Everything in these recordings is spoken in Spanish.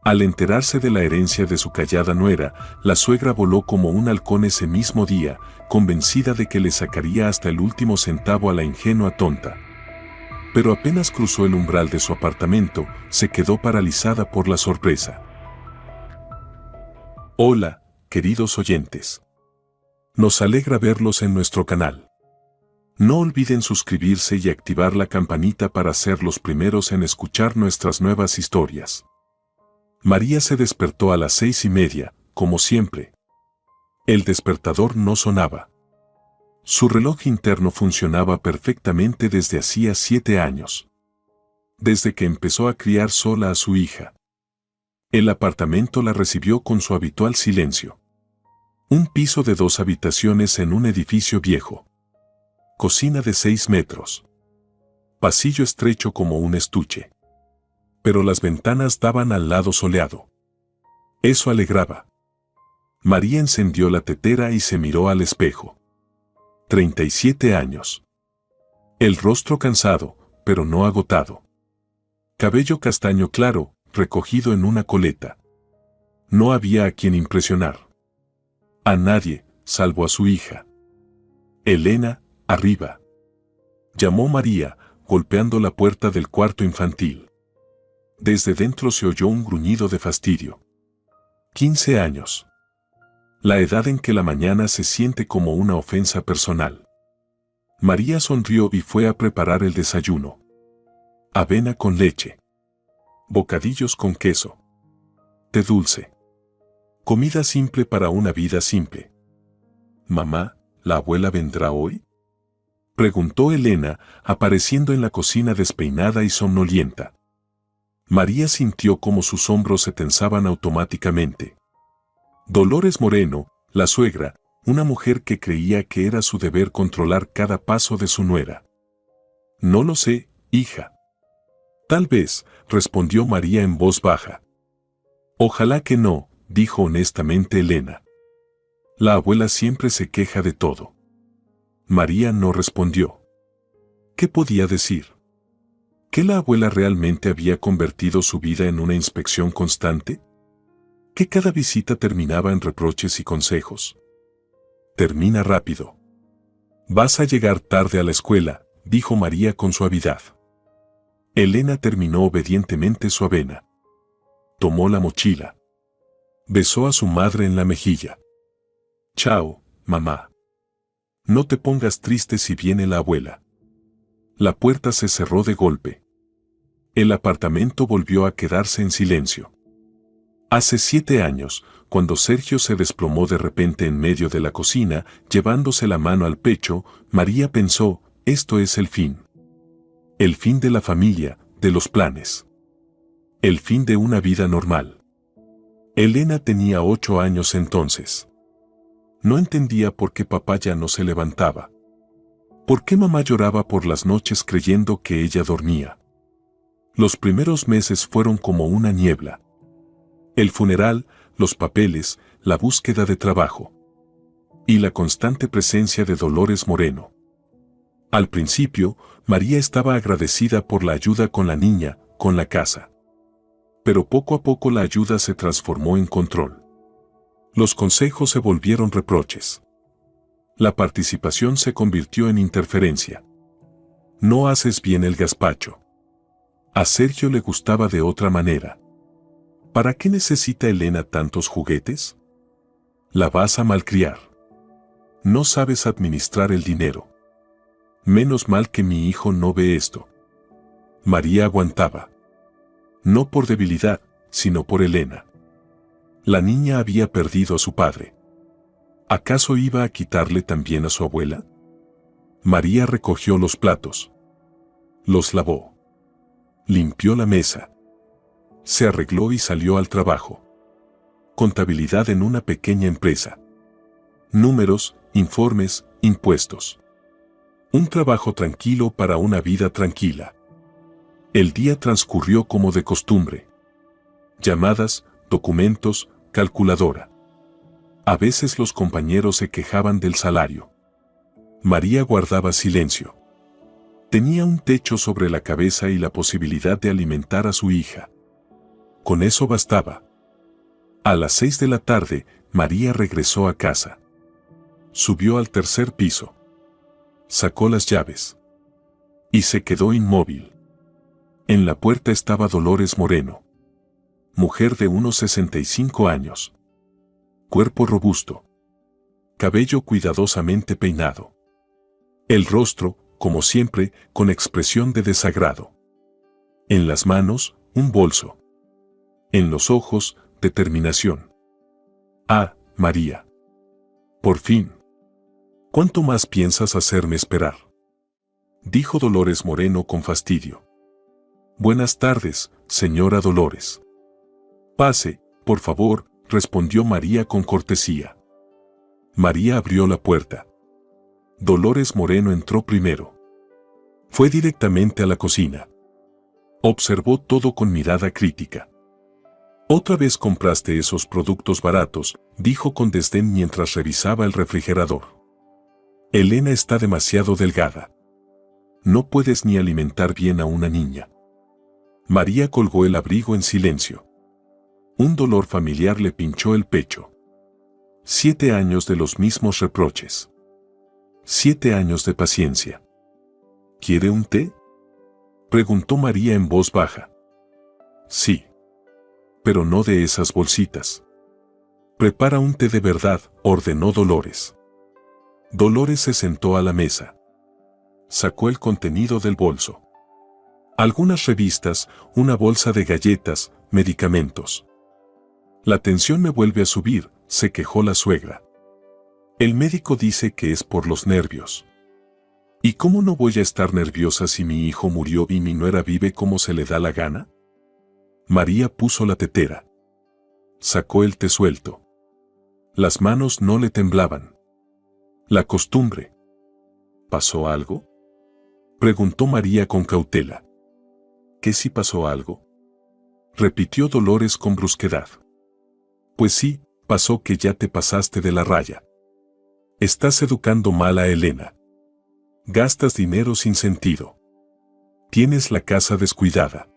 Al enterarse de la herencia de su callada nuera, la suegra voló como un halcón ese mismo día, convencida de que le sacaría hasta el último centavo a la ingenua tonta. Pero apenas cruzó el umbral de su apartamento, se quedó paralizada por la sorpresa. Hola, queridos oyentes. Nos alegra verlos en nuestro canal. No olviden suscribirse y activar la campanita para ser los primeros en escuchar nuestras nuevas historias. María se despertó a las 6:30, como siempre. El despertador no sonaba. Su reloj interno funcionaba perfectamente desde hacía 7 años. Desde que empezó a criar sola a su hija. El apartamento la recibió con su habitual silencio. Un piso de 2 habitaciones en un edificio viejo. Cocina de 6 metros. Pasillo estrecho como un estuche. Pero las ventanas daban al lado soleado. Eso alegraba. María encendió la tetera y se miró al espejo. 37 años. El rostro cansado, pero no agotado. Cabello castaño claro, recogido en una coleta. No había a quien impresionar. A nadie, salvo a su hija. Elena, arriba. Llamó María, golpeando la puerta del cuarto infantil. Desde dentro se oyó un gruñido de fastidio. 15 años. La edad en que la mañana se siente como una ofensa personal. María sonrió y fue a preparar el desayuno. Avena con leche. Bocadillos con queso. Té dulce. Comida simple para una vida simple. Mamá, ¿la abuela vendrá hoy?, preguntó Elena, apareciendo en la cocina despeinada y somnolienta. María sintió como sus hombros se tensaban automáticamente. Dolores Moreno, la suegra, una mujer que creía que era su deber controlar cada paso de su nuera. No lo sé, hija. Tal vez, respondió María en voz baja. Ojalá que no, dijo honestamente Elena. La abuela siempre se queja de todo. María no respondió. ¿Qué podía decir? ¿Que la abuela realmente había convertido su vida en una inspección constante? ¿Que cada visita terminaba en reproches y consejos? Termina rápido. Vas a llegar tarde a la escuela, dijo María con suavidad. Elena terminó obedientemente su avena. Tomó la mochila. Besó a su madre en la mejilla. Chao, mamá. No te pongas triste si viene la abuela. La puerta se cerró de golpe. El apartamento volvió a quedarse en silencio. Hace 7 años, cuando Sergio se desplomó de repente en medio de la cocina, llevándose la mano al pecho, María pensó, esto es el fin. El fin de la familia, de los planes. El fin de una vida normal. Elena tenía 8 años entonces. No entendía por qué papá ya no se levantaba. ¿Por qué mamá lloraba por las noches creyendo que ella dormía? Los primeros meses fueron como una niebla. El funeral, los papeles, la búsqueda de trabajo. Y la constante presencia de Dolores Moreno. Al principio, María estaba agradecida por la ayuda con la niña, con la casa. Pero poco a poco la ayuda se transformó en control. Los consejos se volvieron reproches. La participación se convirtió en interferencia. No haces bien el gazpacho. A Sergio le gustaba de otra manera. ¿Para qué necesita Elena tantos juguetes? La vas a malcriar. No sabes administrar el dinero. Menos mal que mi hijo no ve esto. María aguantaba. No por debilidad, sino por Elena. La niña había perdido a su padre. ¿Acaso iba a quitarle también a su abuela? María recogió los platos. Los lavó. Limpió la mesa. Se arregló y salió al trabajo. Contabilidad en una pequeña empresa. Números, informes, impuestos. Un trabajo tranquilo para una vida tranquila. El día transcurrió como de costumbre. Llamadas, documentos, calculadora. A veces los compañeros se quejaban del salario. María guardaba silencio. Tenía un techo sobre la cabeza y la posibilidad de alimentar a su hija. Con eso bastaba. A las 6 de la tarde, María regresó a casa. Subió al tercer piso. Sacó las llaves. Y se quedó inmóvil. En la puerta estaba Dolores Moreno. Mujer de unos 65 años. Cuerpo robusto. Cabello cuidadosamente peinado. El rostro, como siempre, con expresión de desagrado. En las manos, un bolso. En los ojos, determinación. Ah, María. Por fin. ¿Cuánto más piensas hacerme esperar? Dijo Dolores Moreno con fastidio. Buenas tardes, señora Dolores. Pase, por favor, respondió María con cortesía. María abrió la puerta. Dolores Moreno entró primero. Fue directamente a la cocina. Observó todo con mirada crítica. Otra vez compraste esos productos baratos, dijo con desdén mientras revisaba el refrigerador. Elena está demasiado delgada. No puedes ni alimentar bien a una niña. María colgó el abrigo en silencio. Un dolor familiar le pinchó el pecho. 7 años de los mismos reproches. 7 años de paciencia. ¿Quiere un té? Preguntó María en voz baja. Sí. Pero no de esas bolsitas. Prepara un té de verdad, ordenó Dolores. Dolores se sentó a la mesa. Sacó el contenido del bolso. Algunas revistas, una bolsa de galletas, medicamentos. La tensión me vuelve a subir, se quejó la suegra. El médico dice que es por los nervios. ¿Y cómo no voy a estar nerviosa si mi hijo murió y mi nuera vive como se le da la gana? María puso la tetera. Sacó el té suelto. Las manos no le temblaban. La costumbre. ¿Pasó algo? Preguntó María con cautela. ¿Qué si pasó algo? Repitió Dolores con brusquedad. Pues sí, pasó que ya te pasaste de la raya. Estás educando mal a Elena. Gastas dinero sin sentido. Tienes la casa descuidada.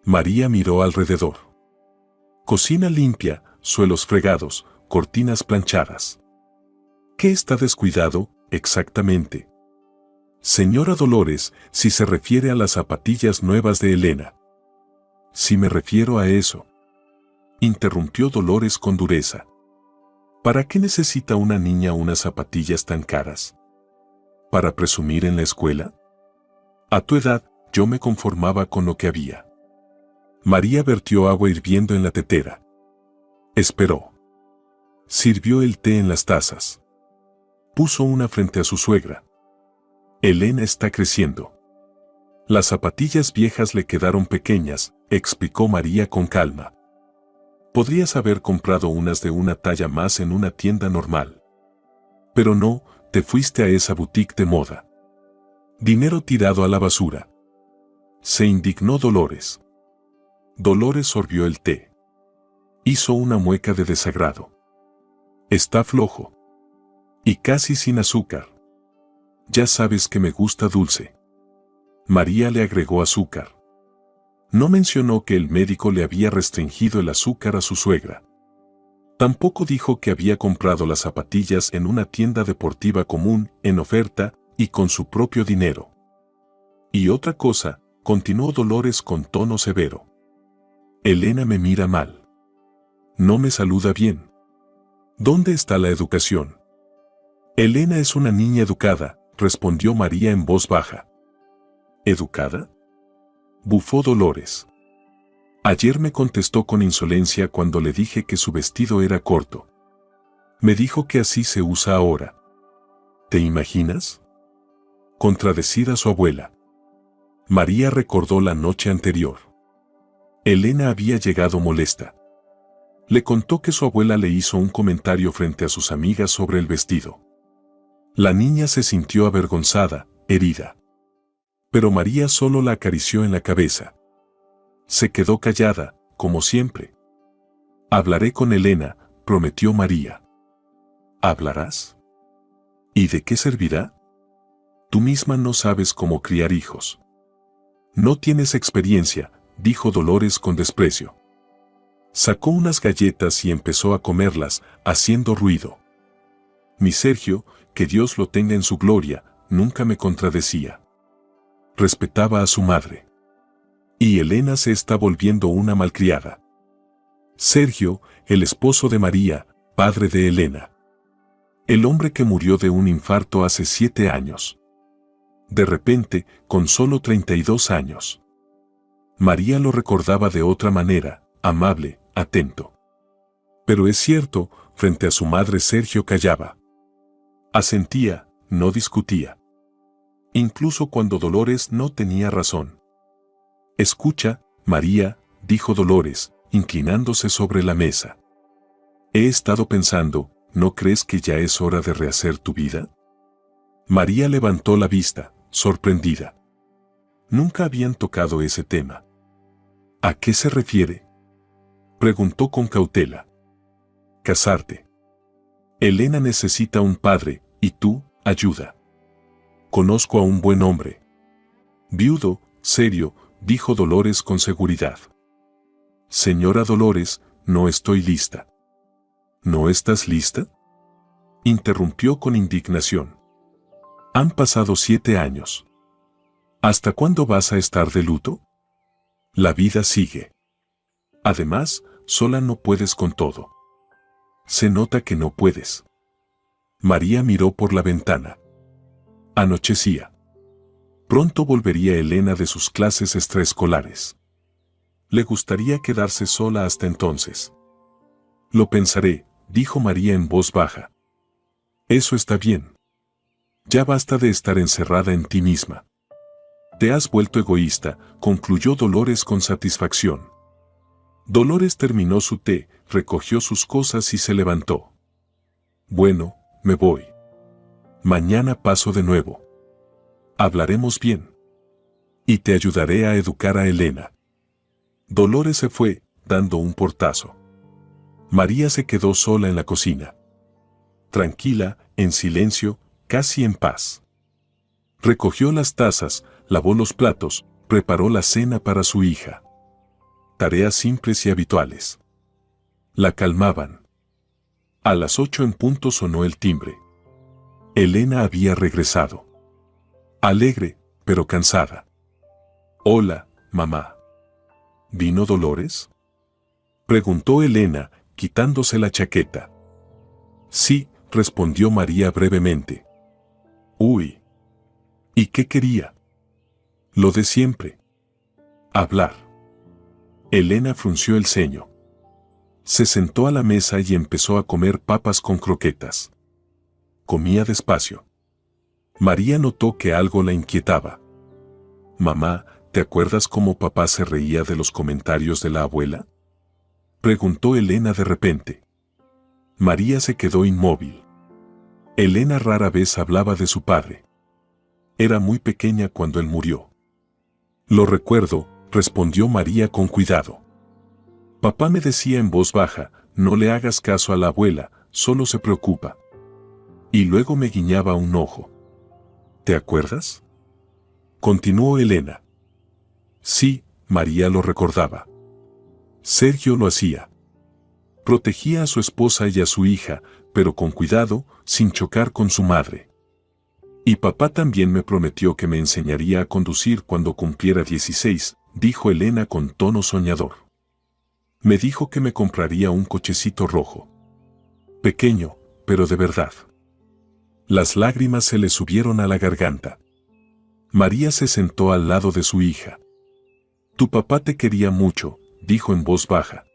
María miró alrededor. Cocina limpia, suelos fregados, cortinas planchadas. ¿Qué está descuidado, exactamente? Señora Dolores, si se refiere a las zapatillas nuevas de Elena. Si me refiero a eso. Interrumpió Dolores con dureza. ¿Para qué necesita una niña unas zapatillas tan caras? ¿Para presumir en la escuela? A tu edad, yo me conformaba con lo que había. María vertió agua hirviendo en la tetera. Esperó. Sirvió el té en las tazas. Puso una frente a su suegra. Elena está creciendo. Las zapatillas viejas le quedaron pequeñas, explicó María con calma. Podrías haber comprado unas de una talla más en una tienda normal. Pero no, te fuiste a esa boutique de moda. Dinero tirado a la basura. Se indignó Dolores. Dolores sorbió el té. Hizo una mueca de desagrado. Está flojo. Y casi sin azúcar. Ya sabes que me gusta dulce. María le agregó azúcar. No mencionó que el médico le había restringido el azúcar a su suegra. Tampoco dijo que había comprado las zapatillas en una tienda deportiva común, en oferta, y con su propio dinero. Y otra cosa, continuó Dolores con tono severo. Elena me mira mal. No me saluda bien. ¿Dónde está la educación? Elena es una niña educada, respondió María en voz baja. ¿Educada? Bufó Dolores. Ayer me contestó con insolencia cuando le dije que su vestido era corto. Me dijo que así se usa ahora. ¿Te imaginas? Contradecir a su abuela. María recordó la noche anterior. Elena había llegado molesta. Le contó que su abuela le hizo un comentario frente a sus amigas sobre el vestido. La niña se sintió avergonzada, herida. Pero María solo la acarició en la cabeza. Se quedó callada, como siempre. Hablaré con Elena, prometió María. ¿Hablarás? ¿Y de qué servirá? Tú misma no sabes cómo criar hijos. No tienes experiencia, dijo Dolores con desprecio. Sacó unas galletas y empezó a comerlas, haciendo ruido. Mi Sergio, que Dios lo tenga en su gloria, nunca me contradecía. Respetaba a su madre. Y Elena se está volviendo una malcriada. Sergio, el esposo de María, padre de Elena. El hombre que murió de un infarto hace 7 años. De repente, con solo 32 años. María lo recordaba de otra manera, amable, atento. Pero es cierto, frente a su madre Sergio callaba. Asentía, no discutía. Incluso cuando Dolores no tenía razón. Escucha, María, dijo Dolores, inclinándose sobre la mesa. He estado pensando, ¿no crees que ya es hora de rehacer tu vida? María levantó la vista, sorprendida. Nunca habían tocado ese tema. ¿A qué se refiere? Preguntó con cautela. Casarte. Elena necesita un padre, y tú, ayuda. Conozco a un buen hombre. Viudo, serio, dijo Dolores con seguridad. Señora Dolores, no estoy lista. ¿No estás lista? Interrumpió con indignación. Han pasado 7 años. ¿Hasta cuándo vas a estar de luto? La vida sigue. Además, sola no puedes con todo. Se nota que no puedes. María miró por la ventana. Anochecía. Pronto volvería Elena de sus clases extraescolares. Le gustaría quedarse sola hasta entonces. Lo pensaré, dijo María en voz baja. Eso está bien. Ya basta de estar encerrada en ti misma. Te has vuelto egoísta, concluyó Dolores con satisfacción. Dolores terminó su té, recogió sus cosas y se levantó. Bueno, me voy. Mañana paso de nuevo. Hablaremos bien. Y te ayudaré a educar a Elena. Dolores se fue, dando un portazo. María se quedó sola en la cocina. Tranquila, en silencio, casi en paz. Recogió las tazas, lavó los platos, preparó la cena para su hija. Tareas simples y habituales. La calmaban. A las 8 en punto sonó el timbre. Elena había regresado. Alegre, pero cansada. Hola, mamá. ¿Vino Dolores? Preguntó Elena, quitándose la chaqueta. Sí, respondió María brevemente. Uy. ¿Y qué quería? Lo de siempre. Hablar. Elena frunció el ceño. Se sentó a la mesa y empezó a comer papas con croquetas. Comía despacio. María notó que algo la inquietaba. Mamá, ¿te acuerdas cómo papá se reía de los comentarios de la abuela? Preguntó Elena de repente. María se quedó inmóvil. Elena rara vez hablaba de su padre. Era muy pequeña cuando él murió. Lo recuerdo, respondió María con cuidado. Papá me decía en voz baja, no le hagas caso a la abuela, solo se preocupa. Y luego me guiñaba un ojo. ¿Te acuerdas? Continuó Elena. Sí, María lo recordaba. Sergio lo hacía. Protegía a su esposa y a su hija, pero con cuidado, sin chocar con su madre. Y papá también me prometió que me enseñaría a conducir cuando cumpliera 16, dijo Elena con tono soñador. Me dijo que me compraría un cochecito rojo. Pequeño, pero de verdad. Las lágrimas se le subieron a la garganta. María se sentó al lado de su hija. Tu papá te quería mucho, dijo en voz baja.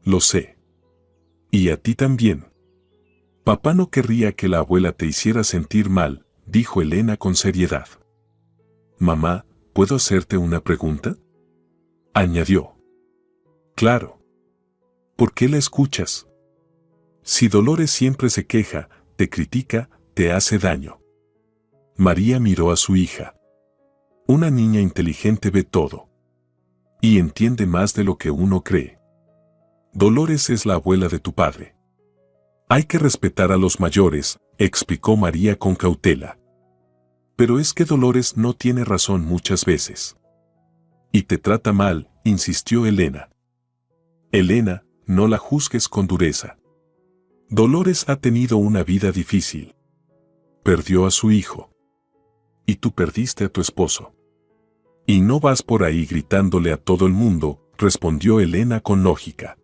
Lo sé. Y a ti también. Papá no querría que la abuela te hiciera sentir mal, dijo Elena con seriedad. Mamá, ¿puedo hacerte una pregunta? Añadió. Claro. ¿Por qué la escuchas? Si Dolores siempre se queja, te critica, te hace daño. María miró a su hija. Una niña inteligente ve todo. Y entiende más de lo que uno cree. Dolores es la abuela de tu padre. Hay que respetar a los mayores, explicó María con cautela. Pero es que Dolores no tiene razón muchas veces. Y te trata mal, insistió Elena. Elena, no la juzgues con dureza. Dolores ha tenido una vida difícil. Perdió a su hijo. Y tú perdiste a tu esposo. Y no vas por ahí gritándole a todo el mundo, respondió Elena con lógica.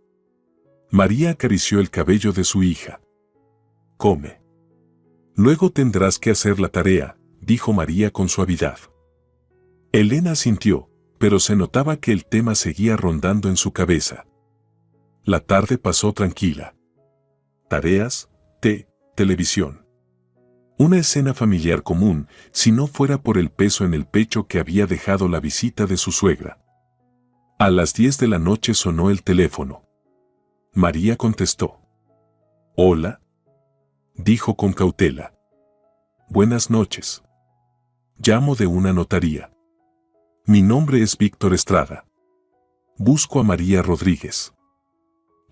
María acarició el cabello de su hija. Come. Luego tendrás que hacer la tarea, dijo María con suavidad. Elena asintió, pero se notaba que el tema seguía rondando en su cabeza. La tarde pasó tranquila. Tareas, televisión. Una escena familiar común, si no fuera por el peso en el pecho que había dejado la visita de su suegra. A las 10 de la noche sonó el teléfono. María contestó. «Hola», dijo con cautela. «Buenas noches. Llamo de una notaría. Mi nombre es Víctor Estrada. Busco a María Rodríguez».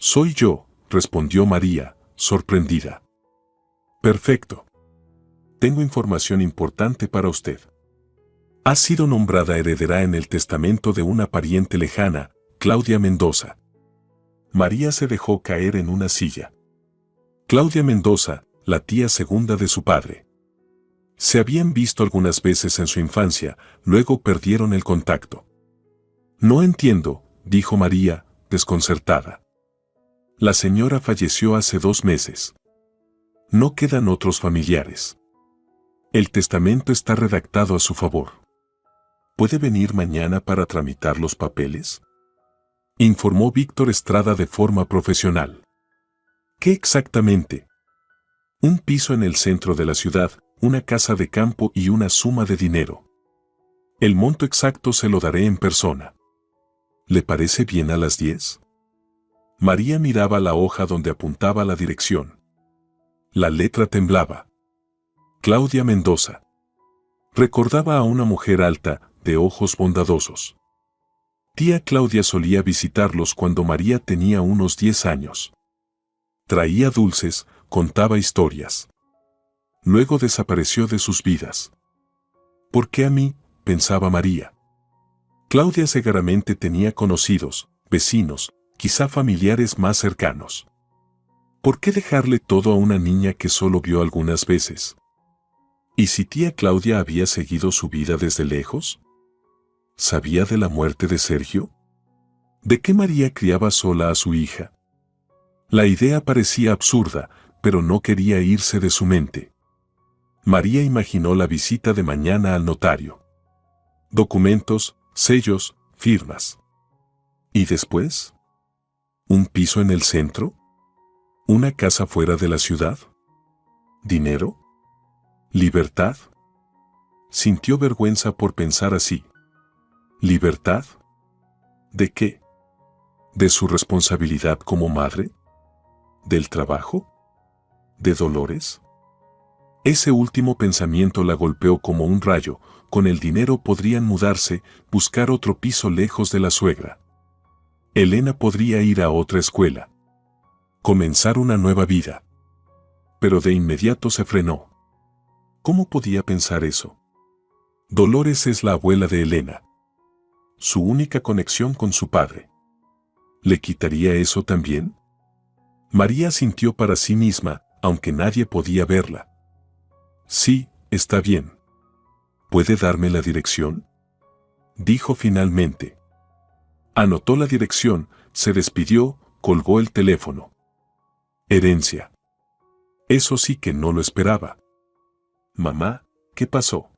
«Soy yo», respondió María, sorprendida. «Perfecto. Tengo información importante para usted. Ha sido nombrada heredera en el testamento de una pariente lejana, Claudia Mendoza». María se dejó caer en una silla. Claudia Mendoza, la tía segunda de su padre. Se habían visto algunas veces en su infancia, luego perdieron el contacto. «No entiendo», dijo María, desconcertada. «La señora falleció hace 2 meses. No quedan otros familiares. El testamento está redactado a su favor. ¿Puede venir mañana para tramitar los papeles?», informó Víctor Estrada de forma profesional. «¿Qué exactamente?». «Un piso en el centro de la ciudad, una casa de campo y una suma de dinero. El monto exacto se lo daré en persona. ¿Le parece bien a las 10? María miraba la hoja donde apuntaba la dirección. La letra temblaba. Claudia Mendoza. Recordaba a una mujer alta, de ojos bondadosos. Tía Claudia solía visitarlos cuando María tenía unos 10 años. Traía dulces, contaba historias. Luego desapareció de sus vidas. «¿Por qué a mí?», pensaba María. Claudia seguramente tenía conocidos, vecinos, quizá familiares más cercanos. ¿Por qué dejarle todo a una niña que solo vio algunas veces? ¿Y si tía Claudia había seguido su vida desde lejos? ¿Sabía de la muerte de Sergio? ¿De qué María criaba sola a su hija? La idea parecía absurda, pero no quería irse de su mente. María imaginó la visita de mañana al notario. Documentos, sellos, firmas. ¿Y después? ¿Un piso en el centro? ¿Una casa fuera de la ciudad? ¿Dinero? ¿Libertad? Sintió vergüenza por pensar así. ¿Libertad? ¿De qué? ¿De su responsabilidad como madre? ¿Del trabajo? ¿De Dolores? Ese último pensamiento la golpeó como un rayo. Con el dinero podrían mudarse, buscar otro piso lejos de la suegra. Elena podría ir a otra escuela. Comenzar una nueva vida. Pero de inmediato se frenó. ¿Cómo podía pensar eso? Dolores es la abuela de Elena. Su única conexión con su padre. ¿Le quitaría eso también? María sintió para sí misma, aunque nadie podía verla. «Sí, está bien. ¿Puede darme la dirección?», dijo finalmente. Anotó la dirección, se despidió, colgó el teléfono. Herencia. Eso sí que no lo esperaba. «Mamá, ¿qué pasó?»,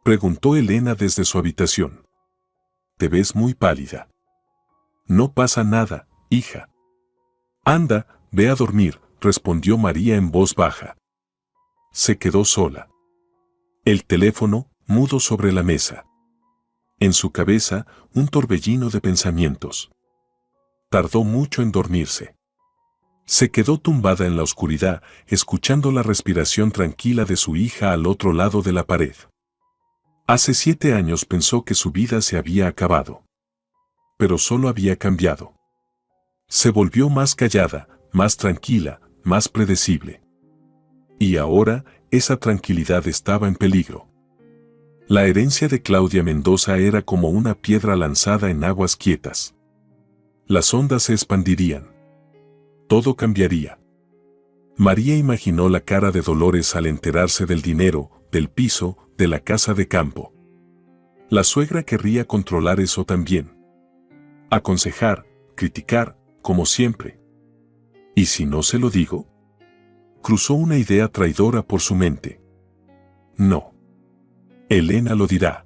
preguntó Elena desde su habitación. «Te ves muy pálida». «No pasa nada, hija». «Anda, ve a dormir», respondió María en voz baja. Se quedó sola. El teléfono, mudo sobre la mesa. En su cabeza, un torbellino de pensamientos. Tardó mucho en dormirse. Se quedó tumbada en la oscuridad, escuchando la respiración tranquila de su hija al otro lado de la pared. Hace 7 años pensó que su vida se había acabado. Pero solo había cambiado. Se volvió más callada, más tranquila, más predecible. Y ahora, esa tranquilidad estaba en peligro. La herencia de Claudia Mendoza era como una piedra lanzada en aguas quietas. Las ondas se expandirían. Todo cambiaría. María imaginó la cara de Dolores al enterarse del dinero, del piso, de la casa de campo. La suegra querría controlar eso también. Aconsejar, criticar, como siempre. ¿Y si no se lo digo? Cruzó una idea traidora por su mente. No. Elena lo dirá.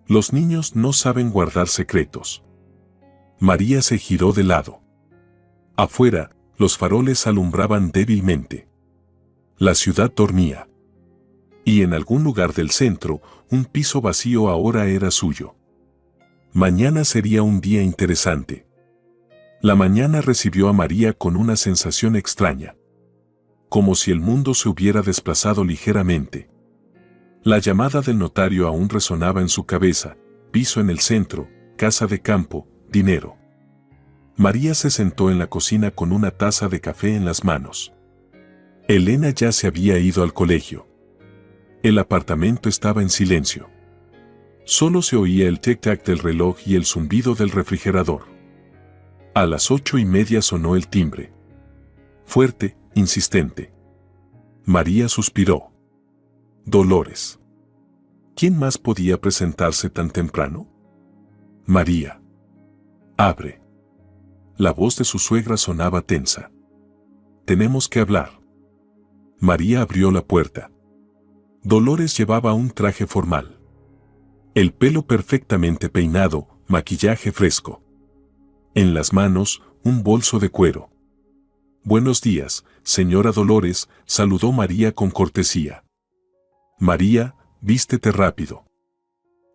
Los niños no saben guardar secretos. María se giró de lado. Afuera, los faroles alumbraban débilmente. La ciudad dormía. Y en algún lugar del centro, un piso vacío ahora era suyo. Mañana sería un día interesante. La mañana recibió a María con una sensación extraña. Como si el mundo se hubiera desplazado ligeramente. La llamada del notario aún resonaba en su cabeza: piso en el centro, casa de campo, dinero. María se sentó en la cocina con una taza de café en las manos. Elena ya se había ido al colegio. El apartamento estaba en silencio. Solo se oía el tic-tac del reloj y el zumbido del refrigerador. A las 8:30 sonó el timbre. Fuerte, insistente. María suspiró. Dolores. ¿Quién más podía presentarse tan temprano? María. Abre. La voz de su suegra sonaba tensa. Tenemos que hablar. María abrió la puerta. Dolores llevaba un traje formal. El pelo perfectamente peinado, maquillaje fresco. En las manos, un bolso de cuero. Buenos días, señora Dolores, saludó María con cortesía. María, vístete rápido.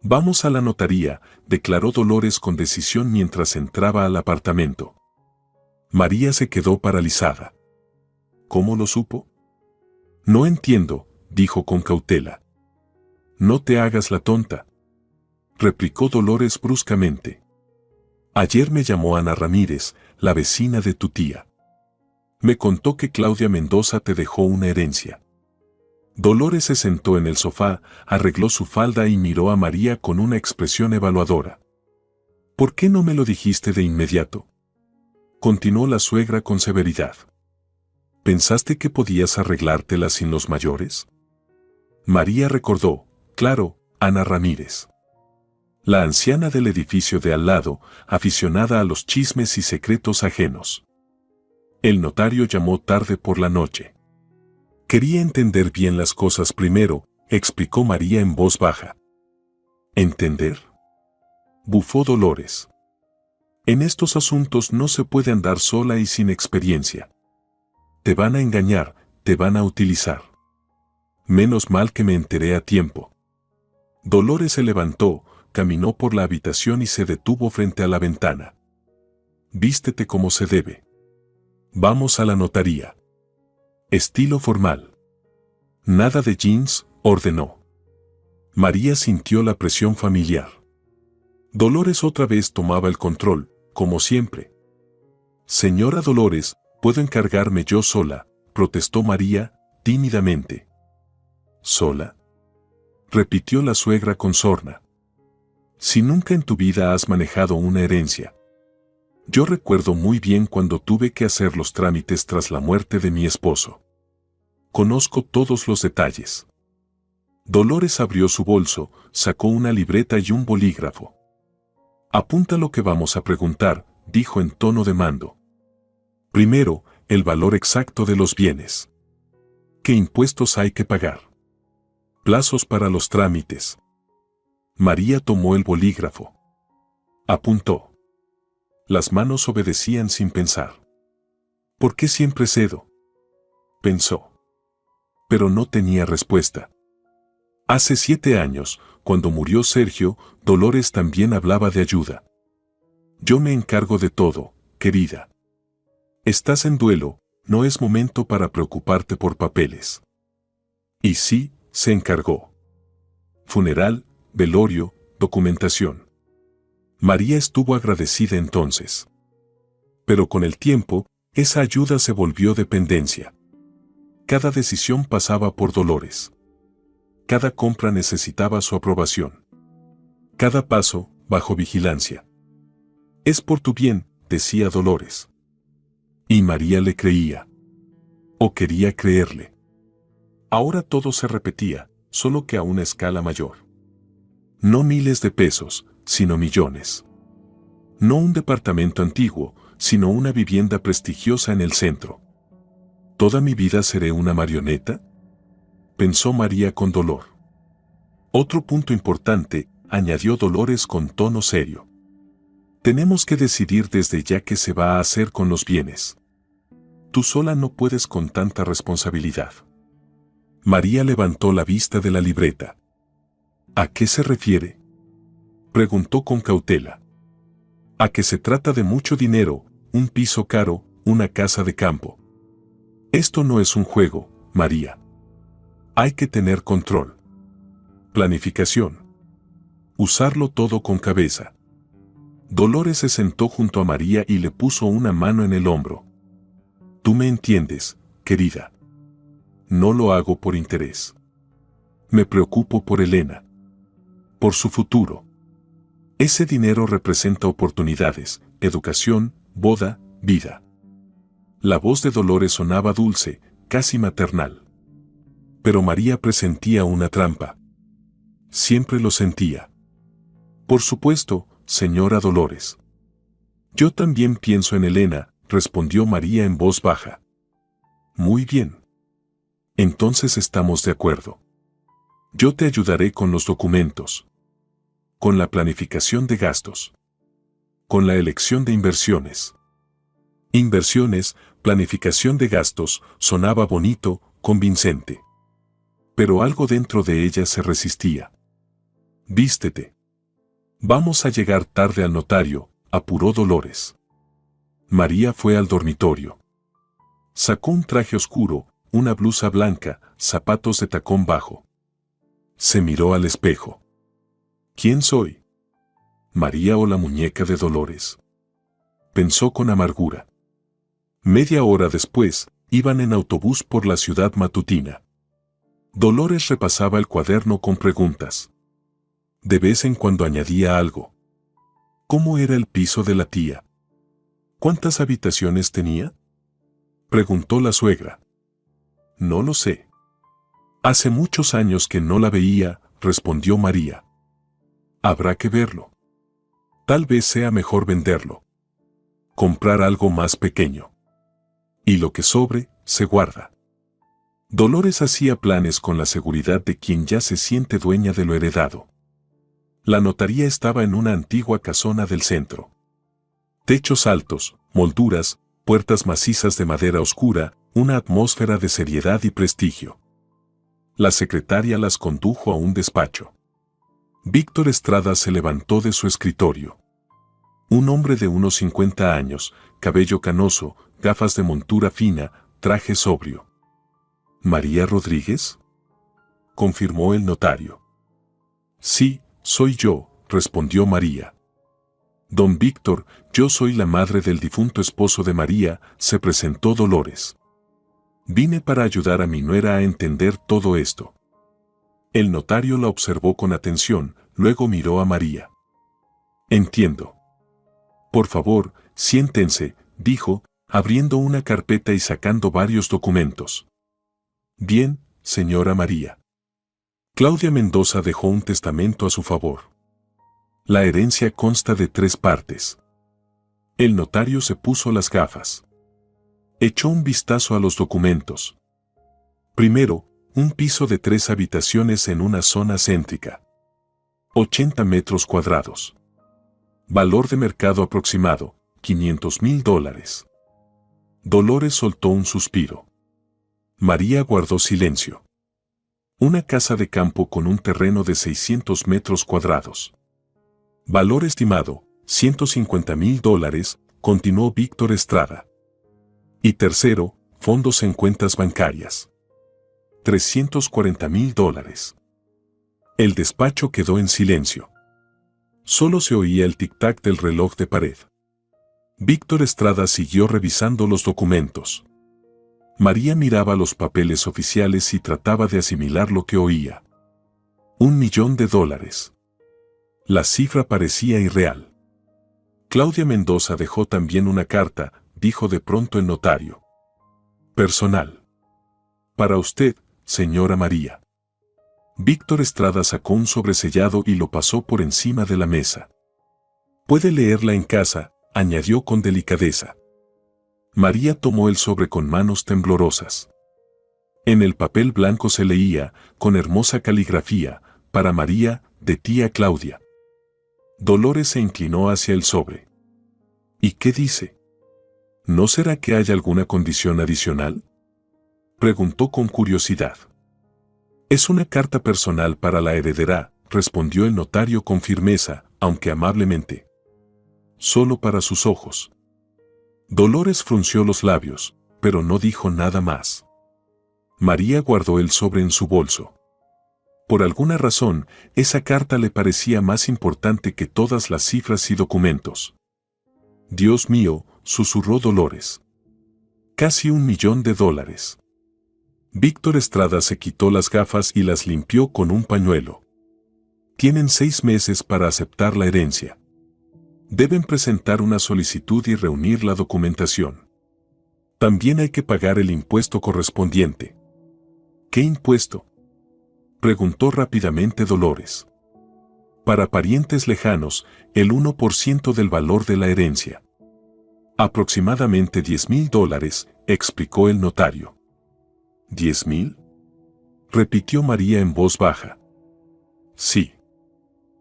Vamos a la notaría, declaró Dolores con decisión mientras entraba al apartamento. María se quedó paralizada. ¿Cómo lo supo? No entiendo, dijo con cautela. No te hagas la tonta, replicó Dolores bruscamente. Ayer me llamó Ana Ramírez, la vecina de tu tía. Me contó que Claudia Mendoza te dejó una herencia. Dolores se sentó en el sofá, arregló su falda y miró a María con una expresión evaluadora. ¿Por qué no me lo dijiste de inmediato? Continuó la suegra con severidad. ¿Pensaste que podías arreglártela sin los mayores? María recordó, claro, Ana Ramírez. La anciana del edificio de al lado, aficionada a los chismes y secretos ajenos. El notario llamó tarde por la noche. Quería entender bien las cosas primero, explicó María en voz baja. ¿Entender? Bufó Dolores. En estos asuntos no se puede andar sola y sin experiencia. Te van a engañar, te van a utilizar. Menos mal que me enteré a tiempo. Dolores se levantó, caminó por la habitación y se detuvo frente a la ventana. Vístete como se debe. Vamos a la notaría. Estilo formal. Nada de jeans, ordenó. María sintió la presión familiar. Dolores otra vez tomaba el control, como siempre. Señora Dolores, ¿puedo encargarme yo sola?, protestó María, tímidamente. ¿Sola?, repitió la suegra con sorna. Si nunca en tu vida has manejado una herencia. Yo recuerdo muy bien cuando tuve que hacer los trámites tras la muerte de mi esposo. Conozco todos los detalles. Dolores abrió su bolso, sacó una libreta y un bolígrafo. Apunta lo que vamos a preguntar, dijo en tono de mando. Primero, el valor exacto de los bienes. ¿Qué impuestos hay que pagar? Plazos para los trámites. María tomó el bolígrafo. Apuntó. Las manos obedecían sin pensar. ¿Por qué siempre cedo?, pensó. Pero no tenía respuesta. Hace 7 años, cuando murió Sergio, Dolores también hablaba de ayuda. Yo me encargo de todo, querida. Estás en duelo, no es momento para preocuparte por papeles. Y sí, se encargó. Funeral, velorio, documentación. María estuvo agradecida entonces. Pero con el tiempo, esa ayuda se volvió dependencia. Cada decisión pasaba por Dolores. Cada compra necesitaba su aprobación. Cada paso, bajo vigilancia. Es por tu bien, decía Dolores. Y María le creía. O quería creerle. Ahora todo se repetía, solo que a una escala mayor. No miles de pesos, sino millones. No un departamento antiguo, sino una vivienda prestigiosa en el centro. ¿Toda mi vida seré una marioneta?, pensó María con dolor. Otro punto importante, añadió Dolores con tono serio. Tenemos que decidir desde ya qué se va a hacer con los bienes. Tú sola no puedes con tanta responsabilidad. María levantó la vista de la libreta. ¿A qué se refiere?, preguntó con cautela. A que se trata de mucho dinero, un piso caro, una casa de campo. Esto no es un juego, María. Hay que tener control. Planificación. Usarlo todo con cabeza. Dolores se sentó junto a María y le puso una mano en el hombro. Tú me entiendes, querida. No lo hago por interés. Me preocupo por Elena. Por su futuro. Ese dinero representa oportunidades, educación, boda, vida. La voz de Dolores sonaba dulce, casi maternal. Pero María presentía una trampa. Siempre lo sentía. Por supuesto, señora Dolores. Yo también pienso en Elena, respondió María en voz baja. Muy bien. Entonces estamos de acuerdo. Yo te ayudaré con los documentos. Con la planificación de gastos. Con la elección de inversiones. Inversiones, planificación de gastos, sonaba bonito, convincente. Pero algo dentro de ella se resistía. Vístete. Vamos a llegar tarde al notario, apuró Dolores. María fue al dormitorio. Sacó un traje oscuro, una blusa blanca, zapatos de tacón bajo. Se miró al espejo. ¿Quién soy? ¿María o la muñeca de Dolores?, pensó con amargura. Media hora después, iban en autobús por la ciudad matutina. Dolores repasaba el cuaderno con preguntas. De vez en cuando añadía algo. ¿Cómo era el piso de la tía? ¿Cuántas habitaciones tenía?, preguntó la suegra. No lo sé. Hace muchos años que no la veía, respondió María. Habrá que verlo. Tal vez sea mejor venderlo. Comprar algo más pequeño. Y lo que sobre, se guarda. Dolores hacía planes con la seguridad de quien ya se siente dueña de lo heredado. La notaría estaba en una antigua casona del centro. Techos altos, molduras, puertas macizas de madera oscura, una atmósfera de seriedad y prestigio. La secretaria las condujo a un despacho. Víctor Estrada se levantó de su escritorio. Un hombre de unos 50 años, cabello canoso, gafas de montura fina, traje sobrio. ¿María Rodríguez?, confirmó el notario. Sí, soy yo, respondió María. Don Víctor, yo soy la madre del difunto esposo de María, se presentó Dolores. Vine para ayudar a mi nuera a entender todo esto. El notario la observó con atención, luego miró a María. Entiendo. Por favor, siéntense, dijo, abriendo una carpeta y sacando varios documentos. Bien, señora María. Claudia Mendoza dejó un testamento a su favor. La herencia consta de 3 partes. El notario se puso las gafas. Echó un vistazo a los documentos. Primero, un piso de 3 habitaciones en una zona céntrica. 80 metros cuadrados. Valor de mercado aproximado, $500,000. Dolores soltó un suspiro. María guardó silencio. Una casa de campo con un terreno de 600 metros cuadrados. Valor estimado, $150,000, continuó Víctor Estrada. Y tercero, fondos en cuentas bancarias. $340,000. El despacho quedó en silencio. Solo se oía el tic-tac del reloj de pared. Víctor Estrada siguió revisando los documentos. María miraba los papeles oficiales y trataba de asimilar lo que oía. $1,000,000. La cifra parecía irreal. Claudia Mendoza dejó también una carta, dijo de pronto el notario. Personal. Para usted, señora María. Víctor Estrada sacó un sobresellado y lo pasó por encima de la mesa. Puede leerla en casa, añadió con delicadeza. María tomó el sobre con manos temblorosas. En el papel blanco se leía, con hermosa caligrafía, para María, de tía Claudia. Dolores se inclinó hacia el sobre. ¿Y qué dice? ¿No será que haya alguna condición adicional? Preguntó con curiosidad. Es una carta personal para la heredera, respondió el notario con firmeza, aunque amablemente. Solo para sus ojos. Dolores frunció los labios, pero no dijo nada más. María guardó el sobre en su bolso. Por alguna razón, esa carta le parecía más importante que todas las cifras y documentos. Dios mío, susurró Dolores. Casi $1.000.000. Víctor Estrada se quitó las gafas y las limpió con un pañuelo. Tienen 6 meses para aceptar la herencia. Deben presentar una solicitud y reunir la documentación. También hay que pagar el impuesto correspondiente. ¿Qué impuesto?, preguntó rápidamente Dolores. Para parientes lejanos, el 1% del valor de la herencia. Aproximadamente $10.000, explicó el notario. ¿10.000? Repitió María en voz baja. Sí.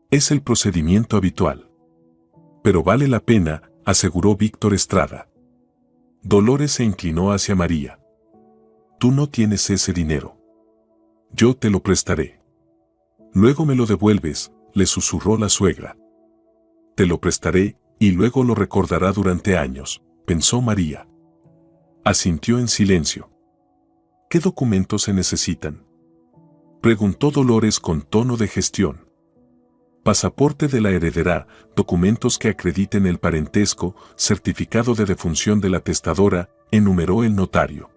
Es el procedimiento habitual. Pero vale la pena, aseguró Víctor Estrada. Dolores se inclinó hacia María. Tú no tienes ese dinero. Yo te lo prestaré. Luego me lo devuelves, le susurró la suegra. Te lo prestaré, y luego lo recordará durante años, pensó María. Asintió en silencio. ¿Qué documentos se necesitan?, preguntó Dolores con tono de gestión. Pasaporte de la heredera, documentos que acrediten el parentesco, certificado de defunción de la testadora, enumeró el notario.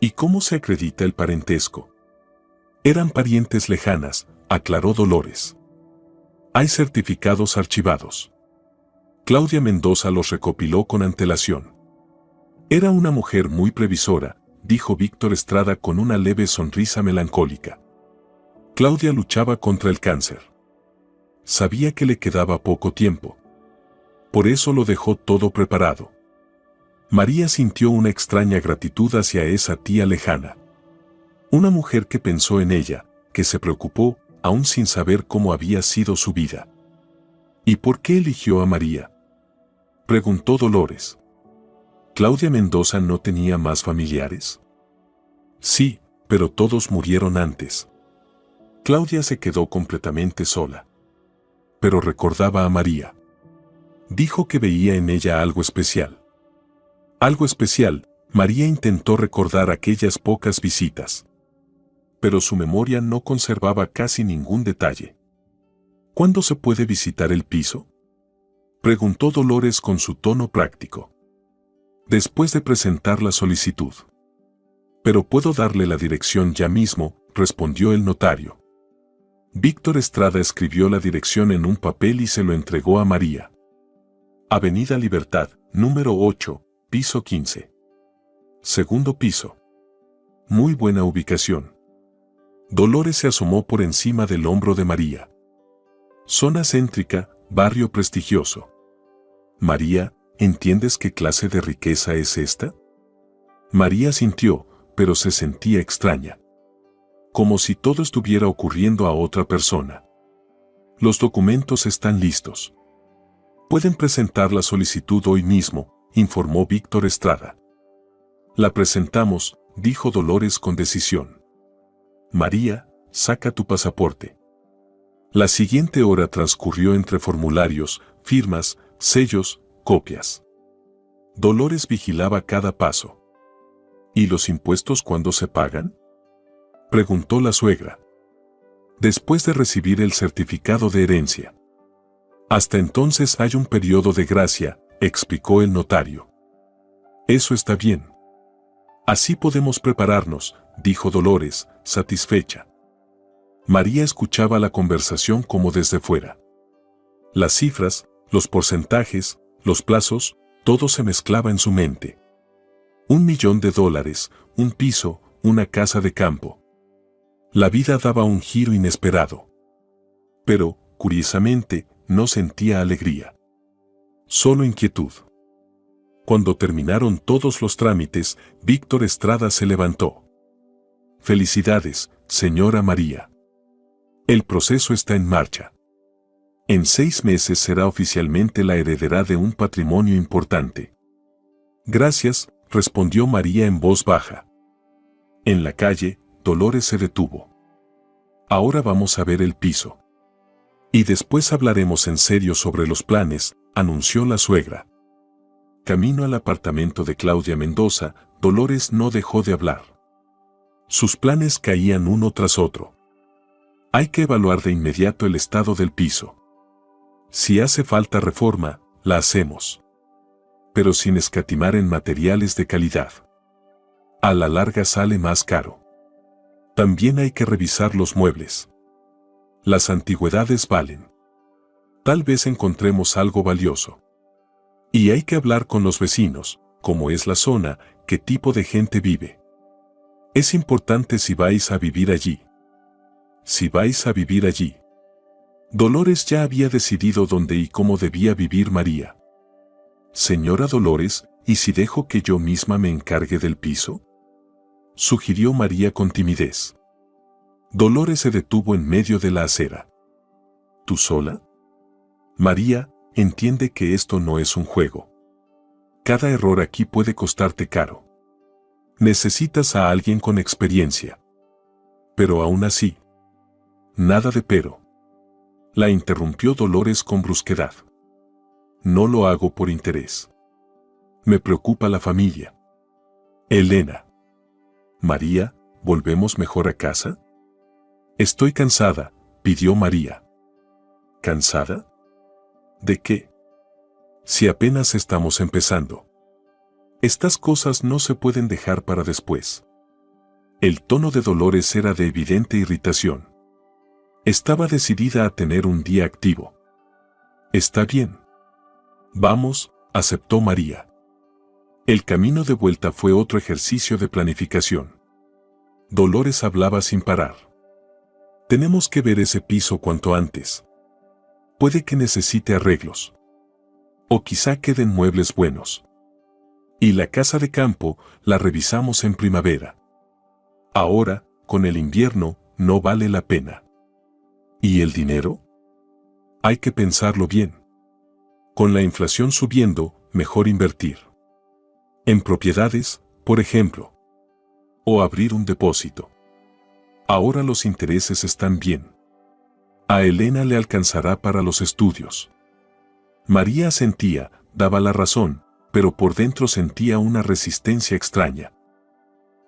¿Y cómo se acredita el parentesco? Eran parientes lejanas, aclaró Dolores. Hay certificados archivados. Claudia Mendoza los recopiló con antelación. Era una mujer muy previsora, dijo Víctor Estrada con una leve sonrisa melancólica. Claudia luchaba contra el cáncer. Sabía que le quedaba poco tiempo. Por eso lo dejó todo preparado. María sintió una extraña gratitud hacia esa tía lejana. Una mujer que pensó en ella, que se preocupó, aún sin saber cómo había sido su vida. ¿Y por qué eligió a María?, preguntó Dolores. ¿Claudia Mendoza no tenía más familiares? Sí, pero todos murieron antes. Claudia se quedó completamente sola. Pero recordaba a María. Dijo que veía en ella algo especial. Algo especial, María intentó recordar aquellas pocas visitas. Pero su memoria no conservaba casi ningún detalle. ¿Cuándo se puede visitar el piso?, preguntó Dolores con su tono práctico. Después de presentar la solicitud. Pero puedo darle la dirección ya mismo, respondió el notario. Víctor Estrada escribió la dirección en un papel y se lo entregó a María. Avenida Libertad, número 8, piso 15. Segundo piso. Muy buena ubicación. Dolores se asomó por encima del hombro de María. Zona céntrica, barrio prestigioso. María, ¿entiendes qué clase de riqueza es esta? María sintió, pero se sentía extraña. Como si todo estuviera ocurriendo a otra persona. Los documentos están listos. Pueden presentar la solicitud hoy mismo, informó Víctor Estrada. La presentamos, dijo Dolores con decisión. María, saca tu pasaporte. La siguiente hora transcurrió entre formularios, firmas, sellos, copias. Dolores vigilaba cada paso. ¿Y los impuestos cuándo se pagan?, preguntó la suegra. Después de recibir el certificado de herencia. Hasta entonces hay un periodo de gracia, explicó el notario. Eso está bien. Así podemos prepararnos, dijo Dolores, satisfecha. María escuchaba la conversación como desde fuera. Las cifras, Los porcentajes, los plazos, todo se mezclaba en su mente. $1 millón, un piso, una casa de campo. La vida daba un giro inesperado. Pero, curiosamente, no sentía alegría. Solo inquietud. Cuando terminaron todos los trámites, Víctor Estrada se levantó. Felicidades, señora María. El proceso está en marcha. En 6 meses será oficialmente la heredera de un patrimonio importante. Gracias, respondió María en voz baja. En la calle, Dolores se detuvo. Ahora vamos a ver el piso. Y después hablaremos en serio sobre los planes, anunció la suegra. Camino al apartamento de Claudia Mendoza, Dolores no dejó de hablar. Sus planes caían uno tras otro. Hay que evaluar de inmediato el estado del piso. Si hace falta reforma, la hacemos. Pero sin escatimar en materiales de calidad. A la larga sale más caro. También hay que revisar los muebles. Las antigüedades valen. Tal vez encontremos algo valioso. Y hay que hablar con los vecinos, cómo es la zona, qué tipo de gente vive. Es importante si vais a vivir allí. Si vais a vivir allí. Dolores ya había decidido dónde y cómo debía vivir María. Señora Dolores, ¿y si dejo que yo misma me encargue del piso? Sugirió María con timidez. Dolores se detuvo en medio de la acera. ¿Tú sola? María, entiende que esto no es un juego. Cada error aquí puede costarte caro. Necesitas a alguien con experiencia. Pero aún así. Nada de pero. La interrumpió Dolores con brusquedad. No lo hago por interés. Me preocupa la familia. Elena. María, ¿volvemos mejor a casa? Estoy cansada, pidió María. ¿Cansada? ¿De qué? Si apenas estamos empezando. Estas cosas no se pueden dejar para después. El tono de Dolores era de evidente irritación. Estaba decidida a tener un día activo. Está bien. Vamos, aceptó María. El camino de vuelta fue otro ejercicio de planificación. Dolores hablaba sin parar. Tenemos que ver ese piso cuanto antes. Puede que necesite arreglos. O quizá queden muebles buenos. Y la casa de campo la revisamos en primavera. Ahora, con el invierno, no vale la pena. ¿Y el dinero? Hay que pensarlo bien. Con la inflación subiendo, mejor invertir. En propiedades, por ejemplo. O abrir un depósito. Ahora los intereses están bien. A Elena le alcanzará para los estudios. María asentía, daba la razón, pero por dentro sentía una resistencia extraña.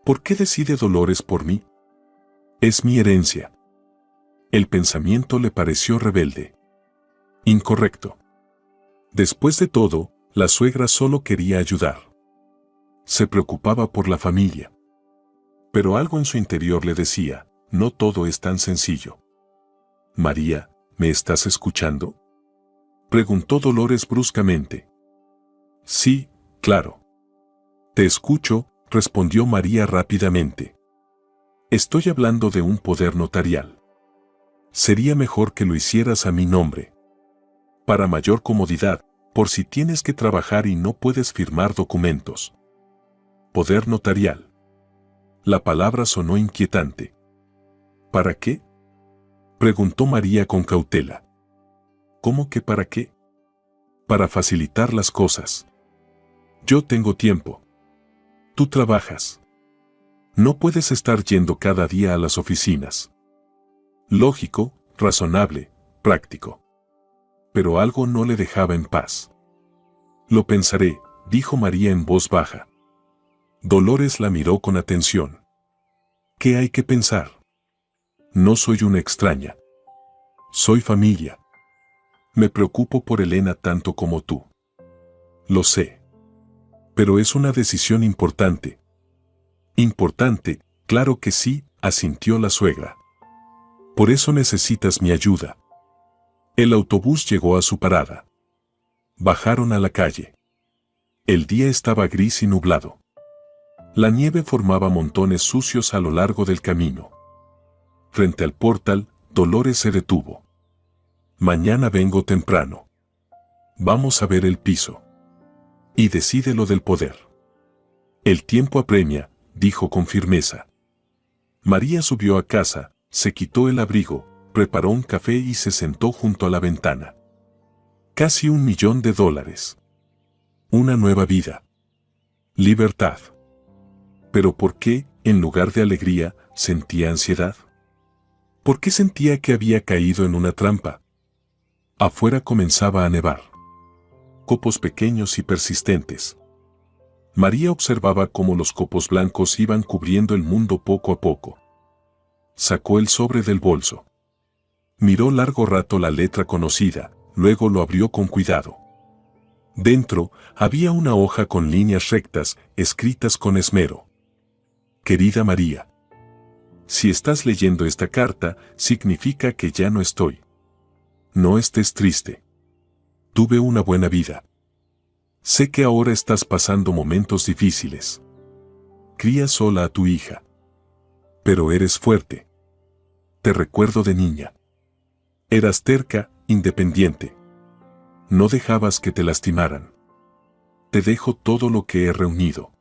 ¿Por qué decide Dolores por mí? Es mi herencia. El pensamiento le pareció rebelde. Incorrecto. Después de todo, la suegra solo quería ayudar. Se preocupaba por la familia. Pero algo en su interior le decía, no todo es tan sencillo. María, ¿me estás escuchando? Preguntó Dolores bruscamente. Sí, claro. Te escucho, respondió María rápidamente. Estoy hablando de un poder notarial. Sería mejor que lo hicieras a mi nombre. Para mayor comodidad, por si tienes que trabajar y no puedes firmar documentos. Poder notarial. La palabra sonó inquietante. ¿Para qué? Preguntó María con cautela. ¿Cómo que para qué? Para facilitar las cosas. Yo tengo tiempo. Tú trabajas. No puedes estar yendo cada día a las oficinas. Lógico, razonable, práctico. Pero algo no le dejaba en paz. Lo pensaré, dijo María en voz baja. Dolores la miró con atención. ¿Qué hay que pensar? No soy una extraña. Soy familia. Me preocupo por Elena tanto como tú. Lo sé. Pero es una decisión importante. Importante, claro que sí, asintió la suegra. Por eso necesitas mi ayuda. El autobús llegó a su parada. Bajaron a la calle. El día estaba gris y nublado. La nieve formaba montones sucios a lo largo del camino. Frente al portal, Dolores se detuvo. Mañana vengo temprano. Vamos a ver el piso. Y decide lo del poder. El tiempo apremia, dijo con firmeza. María subió a casa, se quitó el abrigo, preparó un café y se sentó junto a la ventana. Casi $1.000.000. Una nueva vida. Libertad. Pero ¿por qué, en lugar de alegría, sentía ansiedad? ¿Por qué sentía que había caído en una trampa? Afuera comenzaba a nevar. Copos pequeños y persistentes. María observaba cómo los copos blancos iban cubriendo el mundo poco a poco. Sacó el sobre del bolso. Miró largo rato la letra conocida, luego lo abrió con cuidado. Dentro había una hoja con líneas rectas, escritas con esmero. Querida María, si estás leyendo esta carta, significa que ya no estoy. No estés triste. Tuve una buena vida. Sé que ahora estás pasando momentos difíciles. Crías sola a tu hija. Pero eres fuerte. Te recuerdo de niña. Eras terca, independiente. No dejabas que te lastimaran. Te dejo todo lo que he reunido.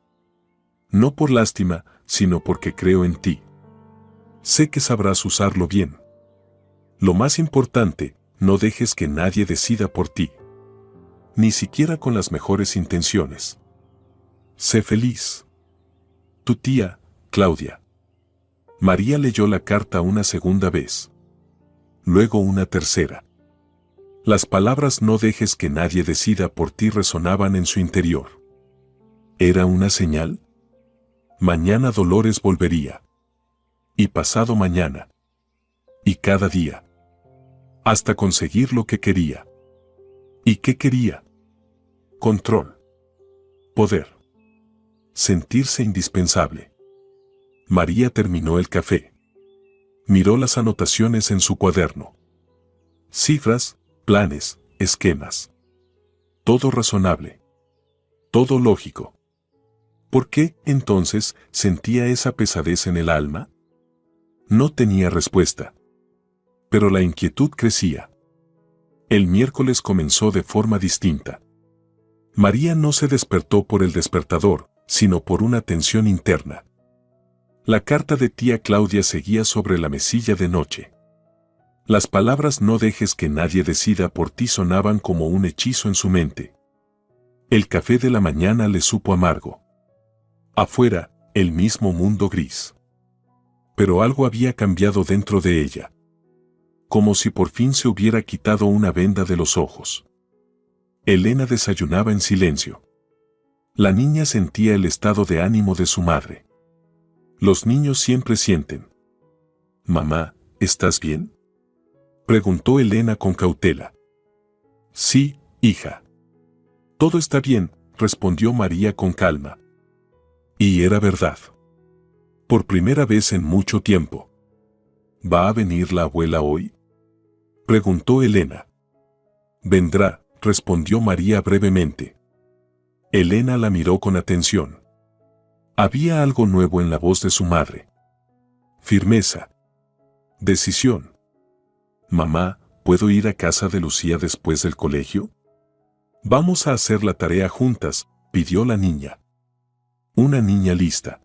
No por lástima, sino porque creo en ti. Sé que sabrás usarlo bien. Lo más importante, no dejes que nadie decida por ti. Ni siquiera con las mejores intenciones. Sé feliz. Tu tía, Claudia. María leyó la carta una segunda vez. Luego una tercera. Las palabras "no dejes que nadie decida por ti" resonaban en su interior. ¿Era una señal? Mañana Dolores volvería. Y pasado mañana. Y cada día. Hasta conseguir lo que quería. ¿Y qué quería? Control. Poder. Sentirse indispensable. María terminó el café. Miró las anotaciones en su cuaderno. Cifras, planes, esquemas. Todo razonable. Todo lógico. ¿Por qué, entonces, sentía esa pesadez en el alma? No tenía respuesta. Pero la inquietud crecía. El miércoles comenzó de forma distinta. María no se despertó por el despertador, sino por una tensión interna. La carta de tía Claudia seguía sobre la mesilla de noche. Las palabras "no dejes que nadie decida por ti" sonaban como un hechizo en su mente. El café de la mañana le supo amargo. Afuera, el mismo mundo gris. Pero algo había cambiado dentro de ella. Como si por fin se hubiera quitado una venda de los ojos. Elena desayunaba en silencio. La niña sentía el estado de ánimo de su madre. Los niños siempre sienten. «Mamá, ¿estás bien?», preguntó Elena con cautela. «Sí, hija. Todo está bien», respondió María con calma. Y era verdad. Por primera vez en mucho tiempo. ¿Va a venir la abuela hoy?, preguntó Elena. «Vendrá», respondió María brevemente. Elena la miró con atención. Había algo nuevo en la voz de su madre. Firmeza. Decisión. «Mamá, ¿puedo ir a casa de Lucía después del colegio?». «Vamos a hacer la tarea juntas», pidió la niña. Una niña lista.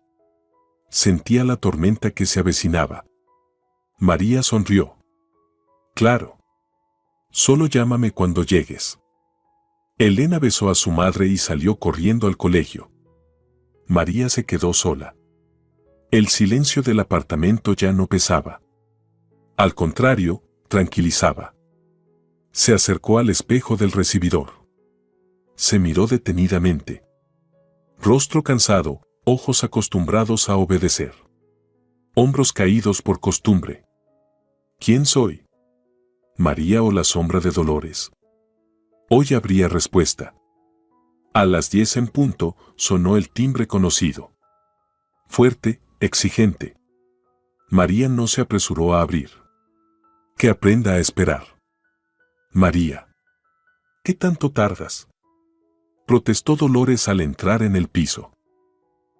Sentía la tormenta que se avecinaba. María sonrió. «Claro. Solo llámame cuando llegues». Elena besó a su madre y salió corriendo al colegio. María se quedó sola. El silencio del apartamento ya no pesaba. Al contrario, tranquilizaba. Se acercó al espejo del recibidor. Se miró detenidamente. Rostro cansado, ojos acostumbrados a obedecer. Hombros caídos por costumbre. ¿Quién soy? ¿María o la sombra de Dolores? Hoy habría respuesta. A las 10 en punto, sonó el timbre conocido. Fuerte, exigente. María no se apresuró a abrir. Que aprenda a esperar. María. ¿Qué tanto tardas?, protestó Dolores al entrar en el piso.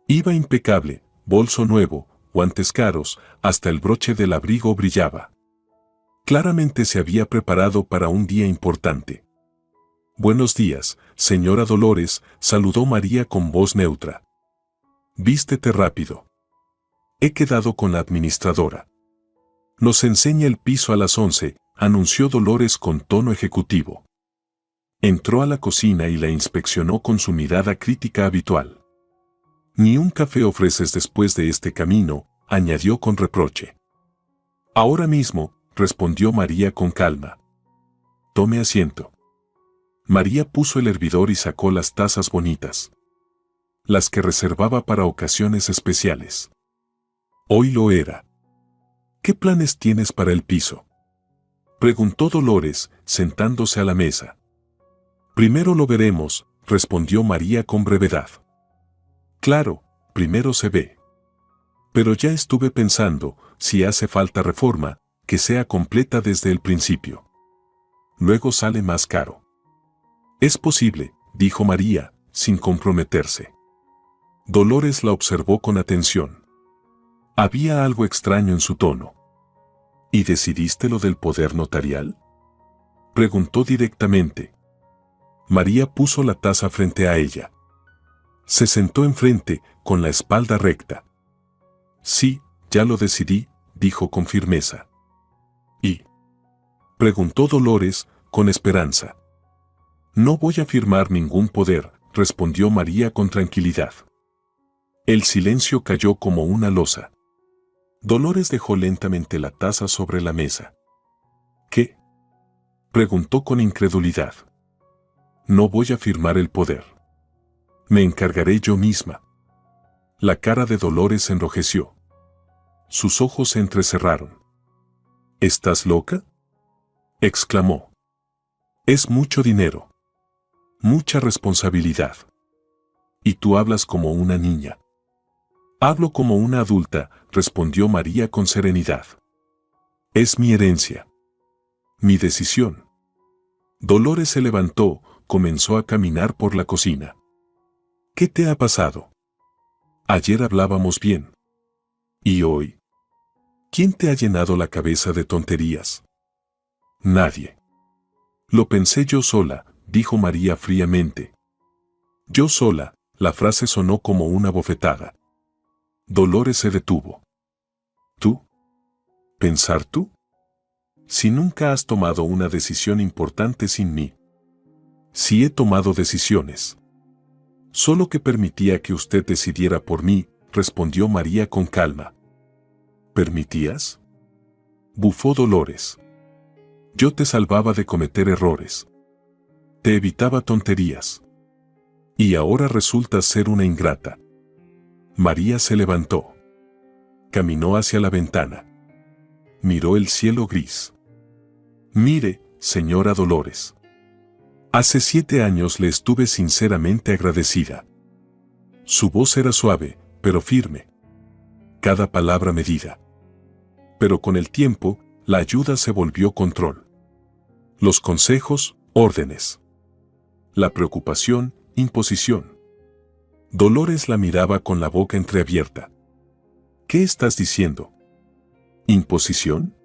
Iba impecable, bolso nuevo, guantes caros, hasta el broche del abrigo brillaba. Claramente se había preparado para un día importante. Buenos días, señora Dolores, saludó María con voz neutra. Vístete rápido. He quedado con la administradora. Nos enseña el piso a las 11, anunció Dolores con tono ejecutivo. Entró a la cocina y la inspeccionó con su mirada crítica habitual. Ni un café ofreces después de este camino, añadió con reproche. Ahora mismo, respondió María con calma. Tome asiento. María puso el hervidor y sacó las tazas bonitas. Las que reservaba para ocasiones especiales. Hoy lo era. ¿Qué planes tienes para el piso?, preguntó Dolores, sentándose a la mesa. Primero lo veremos, respondió María con brevedad. Claro, primero se ve. Pero ya estuve pensando, si hace falta reforma, que sea completa desde el principio. Luego sale más caro. Es posible, dijo María, sin comprometerse. Dolores la observó con atención. Había algo extraño en su tono. ¿Y decidiste lo del poder notarial?, preguntó directamente. María puso la taza frente a ella. Se sentó enfrente, con la espalda recta. Sí, ya lo decidí, dijo con firmeza. ¿Y?, preguntó Dolores, con esperanza. No voy a firmar ningún poder, respondió María con tranquilidad. El silencio cayó como una losa. Dolores dejó lentamente la taza sobre la mesa. ¿Qué?, preguntó con incredulidad. No voy a firmar el poder. Me encargaré yo misma. La cara de Dolores se enrojeció. Sus ojos se entrecerraron. ¿Estás loca?, exclamó. Es mucho dinero. Mucha responsabilidad. Y tú hablas como una niña. Hablo como una adulta, respondió María con serenidad. Es mi herencia. Mi decisión. Dolores se levantó, comenzó a caminar por la cocina. ¿Qué te ha pasado? Ayer hablábamos bien. ¿Y hoy? ¿Quién te ha llenado la cabeza de tonterías? Nadie. Lo pensé yo sola, dijo María fríamente. Yo sola, la frase sonó como una bofetada. Dolores se detuvo. ¿Tú? ¿Pensar tú? Si nunca has tomado una decisión importante sin mí. Sí he tomado decisiones. Solo que permitía que usted decidiera por mí, respondió María con calma. ¿Permitías? Bufó Dolores. Yo te salvaba de cometer errores. Te evitaba tonterías. Y ahora resultas ser una ingrata. María se levantó. Caminó hacia la ventana. Miró el cielo gris. Mire, señora Dolores. Hace 7 años le estuve sinceramente agradecida. Su voz era suave, pero firme. Cada palabra medida. Pero con el tiempo, la ayuda se volvió control. Los consejos, órdenes. La preocupación, imposición. Dolores la miraba con la boca entreabierta. ¿Qué estás diciendo? ¿Imposición?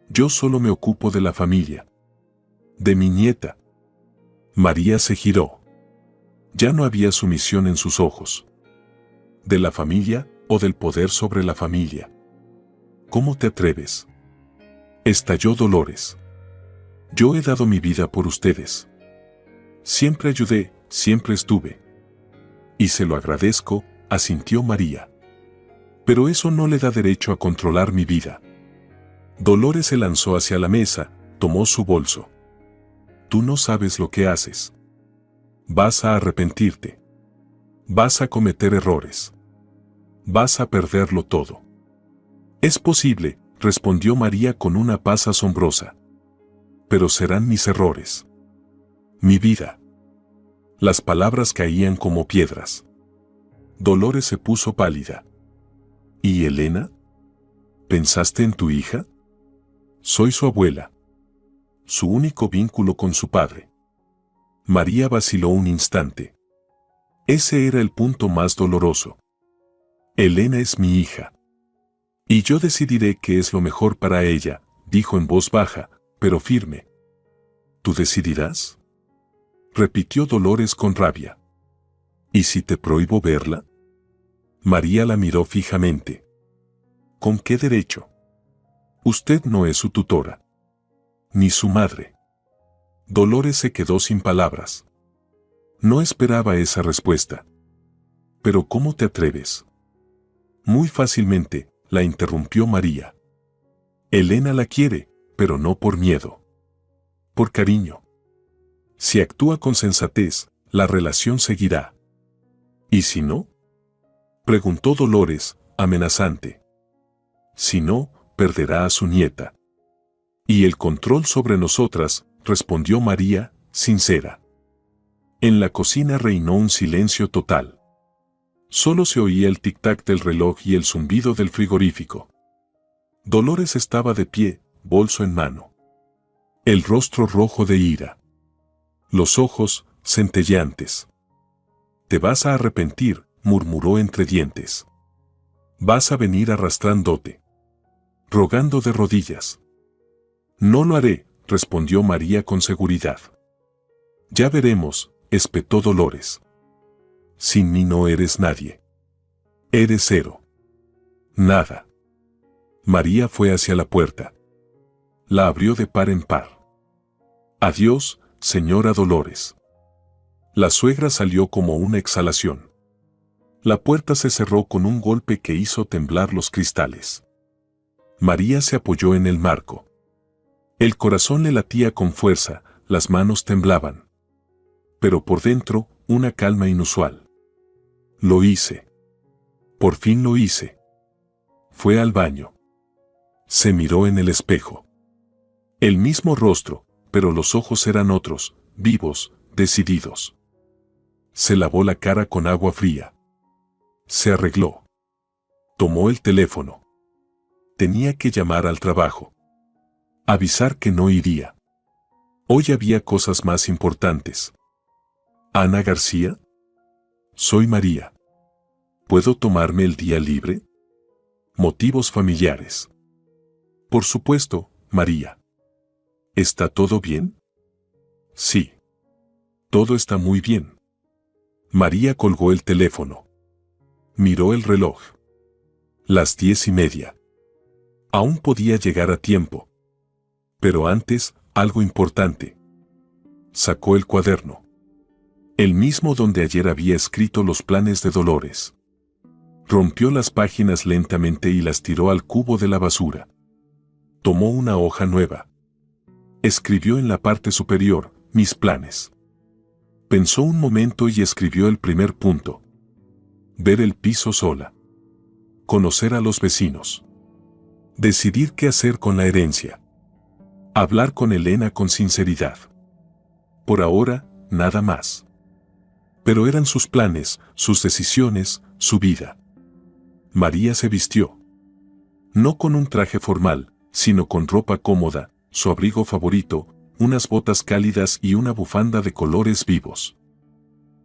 Yo solo me ocupo de la familia. De mi nieta. María se giró. Ya no había sumisión en sus ojos. ¿De la familia o del poder sobre la familia? ¿Cómo te atreves? Estalló Dolores. Yo he dado mi vida por ustedes. Siempre ayudé, siempre estuve. Y se lo agradezco, asintió María. Pero eso no le da derecho a controlar mi vida. Dolores se lanzó hacia la mesa, tomó su bolso. Tú no sabes lo que haces. Vas a arrepentirte. Vas a cometer errores. Vas a perderlo todo. Es posible, respondió María con una paz asombrosa. Pero serán mis errores. Mi vida. Las palabras caían como piedras. Dolores se puso pálida. ¿Y Elena? ¿Pensaste en tu hija? Soy su abuela. Su único vínculo con su padre. María vaciló un instante. Ese era el punto más doloroso. Elena es mi hija. Y yo decidiré qué es lo mejor para ella, dijo en voz baja, pero firme. ¿Tú decidirás? Repitió Dolores con rabia. ¿Y si te prohíbo verla? María la miró fijamente. ¿Con qué derecho? Usted no es su tutora. Ni su madre. Dolores se quedó sin palabras. No esperaba esa respuesta. ¿Pero cómo te atreves? Muy fácilmente, la interrumpió María. Elena la quiere, pero no por miedo. Por cariño. Si actúa con sensatez, la relación seguirá. ¿Y si no? Preguntó Dolores, amenazante. Si no, perderá a su nieta. Y el control sobre nosotras, respondió María, sincera. En la cocina reinó un silencio total. Solo se oía el tic-tac del reloj y el zumbido del frigorífico. Dolores estaba de pie, bolso en mano. El rostro rojo de ira. Los ojos, centelleantes. Te vas a arrepentir, murmuró entre dientes. Vas a venir arrastrándote. Rogando de rodillas. No lo haré, respondió María con seguridad. Ya veremos, espetó Dolores. Sin mí no eres nadie. Eres cero. Nada. María fue hacia la puerta. La abrió de par en par. Adiós, señora Dolores. La suegra salió como una exhalación. La puerta se cerró con un golpe que hizo temblar los cristales. María se apoyó en el marco. El corazón le latía con fuerza, las manos temblaban. Pero por dentro, una calma inusual. Lo hice. Por fin lo hice. Fue al baño. Se miró en el espejo. El mismo rostro, pero los ojos eran otros, vivos, decididos. Se lavó la cara con agua fría. Se arregló. Tomó el teléfono. Tenía que llamar al trabajo. Avisar que no iría. Hoy había cosas más importantes. ¿Ana García? Soy María. ¿Puedo tomarme el día libre? Motivos familiares. Por supuesto, María. ¿Está todo bien? Sí. Todo está muy bien. María colgó el teléfono. Miró el reloj. Las 10:30. Aún podía llegar a tiempo. Pero antes, algo importante. Sacó el cuaderno. El mismo donde ayer había escrito los planes de Dolores. Rompió las páginas lentamente y las tiró al cubo de la basura. Tomó una hoja nueva. Escribió en la parte superior, mis planes. Pensó un momento y escribió el primer punto. Ver el piso sola. Conocer a los vecinos. Decidir qué hacer con la herencia. Hablar con Elena con sinceridad. Por ahora, nada más. Pero eran sus planes, sus decisiones, su vida. María se vistió. No con un traje formal, sino con ropa cómoda, su abrigo favorito, unas botas cálidas y una bufanda de colores vivos.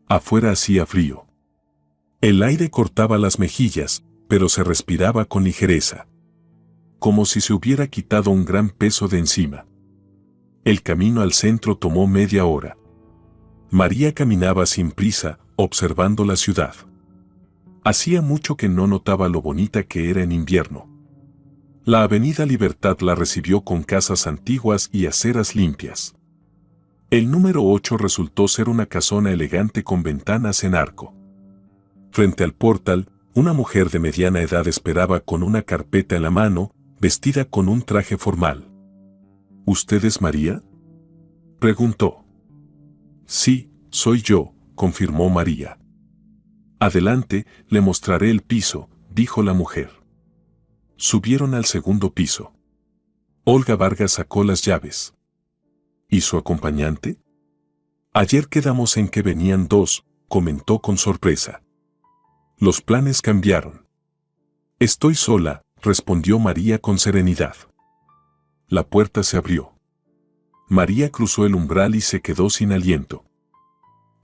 Afuera hacía frío. El aire cortaba las mejillas, pero se respiraba con ligereza. Como si se hubiera quitado un gran peso de encima. El camino al centro tomó media hora. María caminaba sin prisa, observando la ciudad. Hacía mucho que no notaba lo bonita que era en invierno. La Avenida Libertad la recibió con casas antiguas y aceras limpias. El número 8 resultó ser una casona elegante con ventanas en arco. Frente al portal, una mujer de mediana edad esperaba con una carpeta en la mano, vestida con un traje formal. ¿Usted es María?, preguntó. Sí, soy yo, confirmó María. Adelante, le mostraré el piso, dijo la mujer. Subieron al segundo piso. Olga Vargas sacó las llaves. ¿Y su acompañante? Ayer quedamos en que venían dos, comentó con sorpresa. Los planes cambiaron. Estoy sola, respondió María con serenidad. La puerta se abrió. María cruzó el umbral y se quedó sin aliento.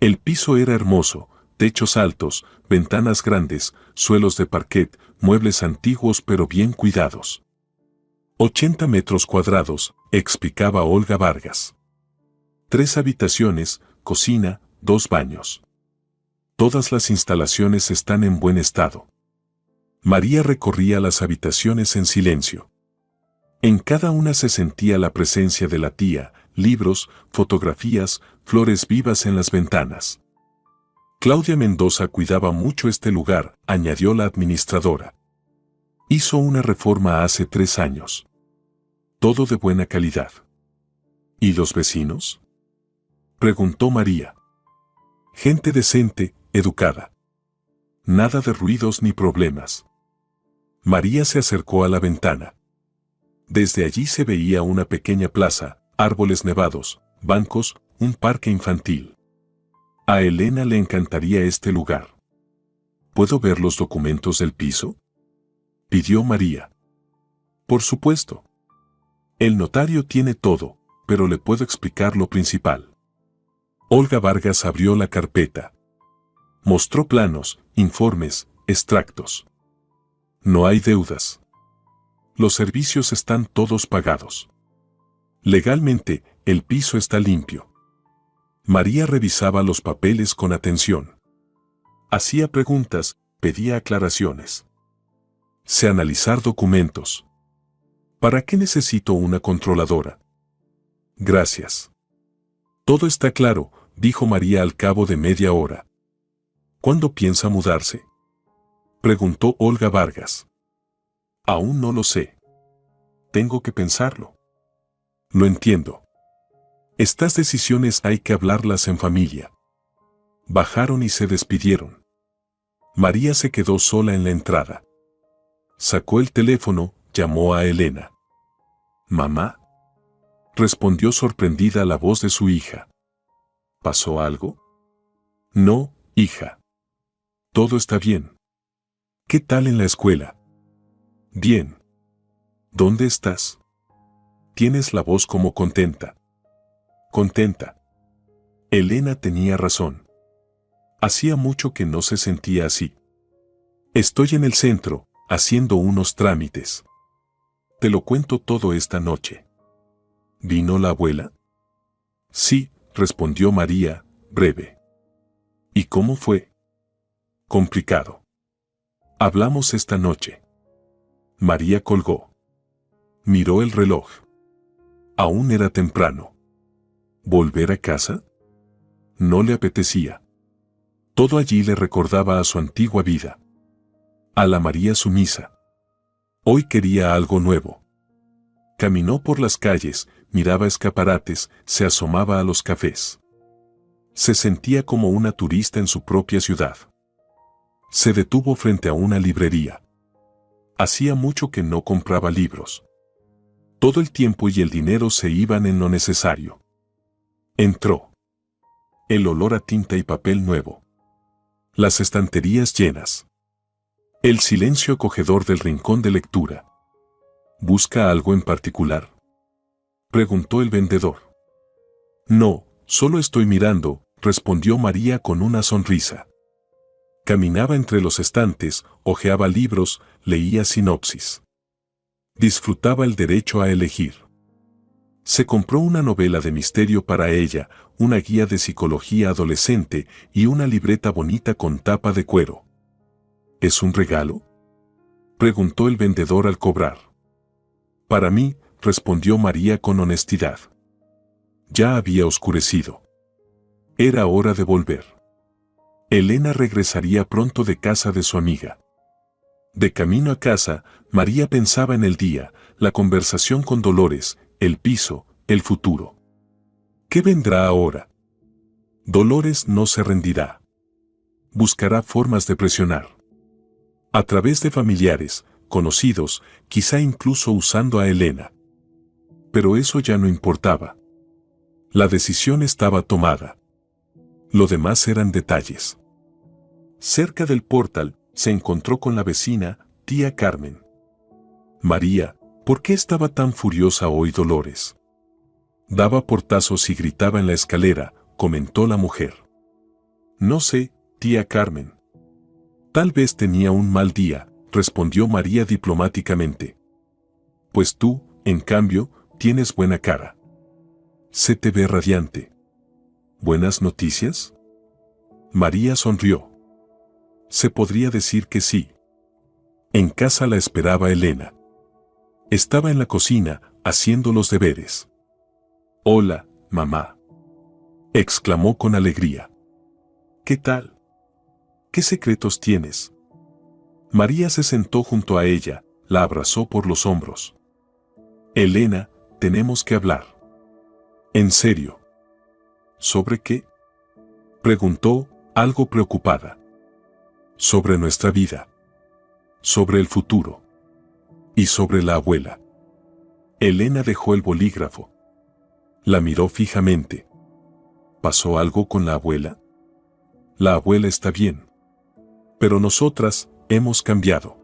El piso era hermoso, techos altos, ventanas grandes, suelos de parquet, muebles antiguos pero bien cuidados. 80 metros cuadrados, explicaba Olga Vargas. 3 habitaciones, cocina, 2 baños. Todas las instalaciones están en buen estado. María recorría las habitaciones en silencio. En cada una se sentía la presencia de la tía, libros, fotografías, flores vivas en las ventanas. Claudia Mendoza cuidaba mucho este lugar, añadió la administradora. Hizo una reforma hace 3 años. Todo de buena calidad. ¿Y los vecinos?, preguntó María. Gente decente, educada. Nada de ruidos ni problemas. María se acercó a la ventana. Desde allí se veía una pequeña plaza, árboles nevados, bancos, un parque infantil. A Elena le encantaría este lugar. ¿Puedo ver los documentos del piso?, pidió María. Por supuesto. El notario tiene todo, pero le puedo explicar lo principal. Olga Vargas abrió la carpeta. Mostró planos, informes, extractos. No hay deudas. Los servicios están todos pagados. Legalmente, el piso está limpio. María revisaba los papeles con atención. Hacía preguntas, pedía aclaraciones. Sé analizar documentos. ¿Para qué necesito una controladora? Gracias. Todo está claro, dijo María al cabo de media hora. ¿Cuándo piensa mudarse?, preguntó Olga Vargas. Aún no lo sé. Tengo que pensarlo. Lo entiendo. Estas decisiones hay que hablarlas en familia. Bajaron y se despidieron. María se quedó sola en la entrada. Sacó el teléfono, llamó a Elena. ¿Mamá?, respondió sorprendida la voz de su hija. ¿Pasó algo? No, hija. Todo está bien. ¿Qué tal en la escuela? Bien. ¿Dónde estás? Tienes la voz como contenta. Contenta. Elena tenía razón. Hacía mucho que no se sentía así. Estoy en el centro, haciendo unos trámites. Te lo cuento todo esta noche. ¿Vino la abuela? Sí, respondió María, breve. ¿Y cómo fue? Complicado. Hablamos esta noche. María colgó. Miró el reloj. Aún era temprano. ¿Volver a casa? No le apetecía. Todo allí le recordaba a su antigua vida. A la María sumisa. Hoy quería algo nuevo. Caminó por las calles, miraba escaparates, se asomaba a los cafés. Se sentía como una turista en su propia ciudad. Se detuvo frente a una librería. Hacía mucho que no compraba libros. Todo el tiempo y el dinero se iban en lo necesario. Entró. El olor a tinta y papel nuevo. Las estanterías llenas. El silencio acogedor del rincón de lectura. ¿Busca algo en particular?, preguntó el vendedor. No, solo estoy mirando, respondió María con una sonrisa. Caminaba entre los estantes, hojeaba libros, leía sinopsis. Disfrutaba el derecho a elegir. Se compró una novela de misterio para ella, una guía de psicología adolescente y una libreta bonita con tapa de cuero. ¿Es un regalo?, preguntó el vendedor al cobrar. Para mí, respondió María con honestidad. Ya había oscurecido. Era hora de volver. Elena regresaría pronto de casa de su amiga. De camino a casa, María pensaba en el día, la conversación con Dolores, el piso, el futuro. ¿Qué vendrá ahora? Dolores no se rendirá. Buscará formas de presionar. A través de familiares, conocidos, quizá incluso usando a Elena. Pero eso ya no importaba. La decisión estaba tomada. Lo demás eran detalles. Cerca del portal, se encontró con la vecina, tía Carmen. María, ¿por qué estaba tan furiosa hoy Dolores? Daba portazos y gritaba en la escalera, comentó la mujer. No sé, tía Carmen. Tal vez tenía un mal día, respondió María diplomáticamente. Pues tú, en cambio, tienes buena cara. Se te ve radiante. ¿Buenas noticias? María sonrió. Se podría decir que sí. En casa la esperaba Elena. Estaba en la cocina, haciendo los deberes. Hola, mamá. Exclamó con alegría. ¿Qué tal? ¿Qué secretos tienes? María se sentó junto a ella, la abrazó por los hombros. Elena, tenemos que hablar. ¿En serio? ¿Sobre qué? Preguntó, algo preocupada. Sobre nuestra vida. Sobre el futuro. Y sobre la abuela. Elena dejó el bolígrafo. La miró fijamente. ¿Pasó algo con la abuela? La abuela está bien. Pero nosotras hemos cambiado.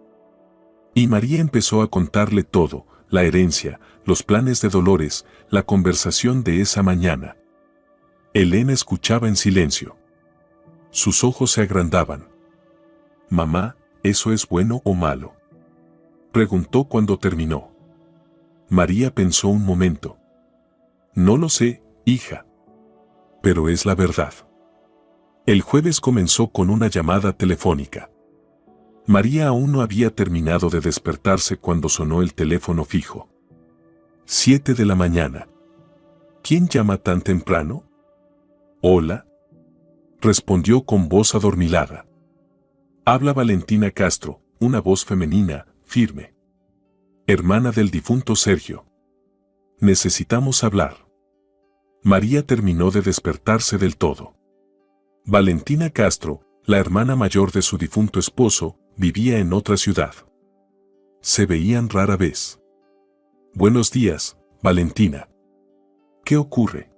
Y María empezó a contarle todo, la herencia, los planes de Dolores, la conversación de esa mañana. Elena escuchaba en silencio. Sus ojos se agrandaban. Mamá, ¿eso es bueno o malo? Preguntó cuando terminó. María pensó un momento. No lo sé, hija. Pero es la verdad. El jueves comenzó con una llamada telefónica. María aún no había terminado de despertarse cuando sonó el teléfono fijo. 7 de la mañana. ¿Quién llama tan temprano? Hola. Respondió con voz adormilada. Habla Valentina Castro, una voz femenina, firme. Hermana del difunto Sergio. Necesitamos hablar. María terminó de despertarse del todo. Valentina Castro, la hermana mayor de su difunto esposo, vivía en otra ciudad. Se veían rara vez. Buenos días, Valentina. ¿Qué ocurre?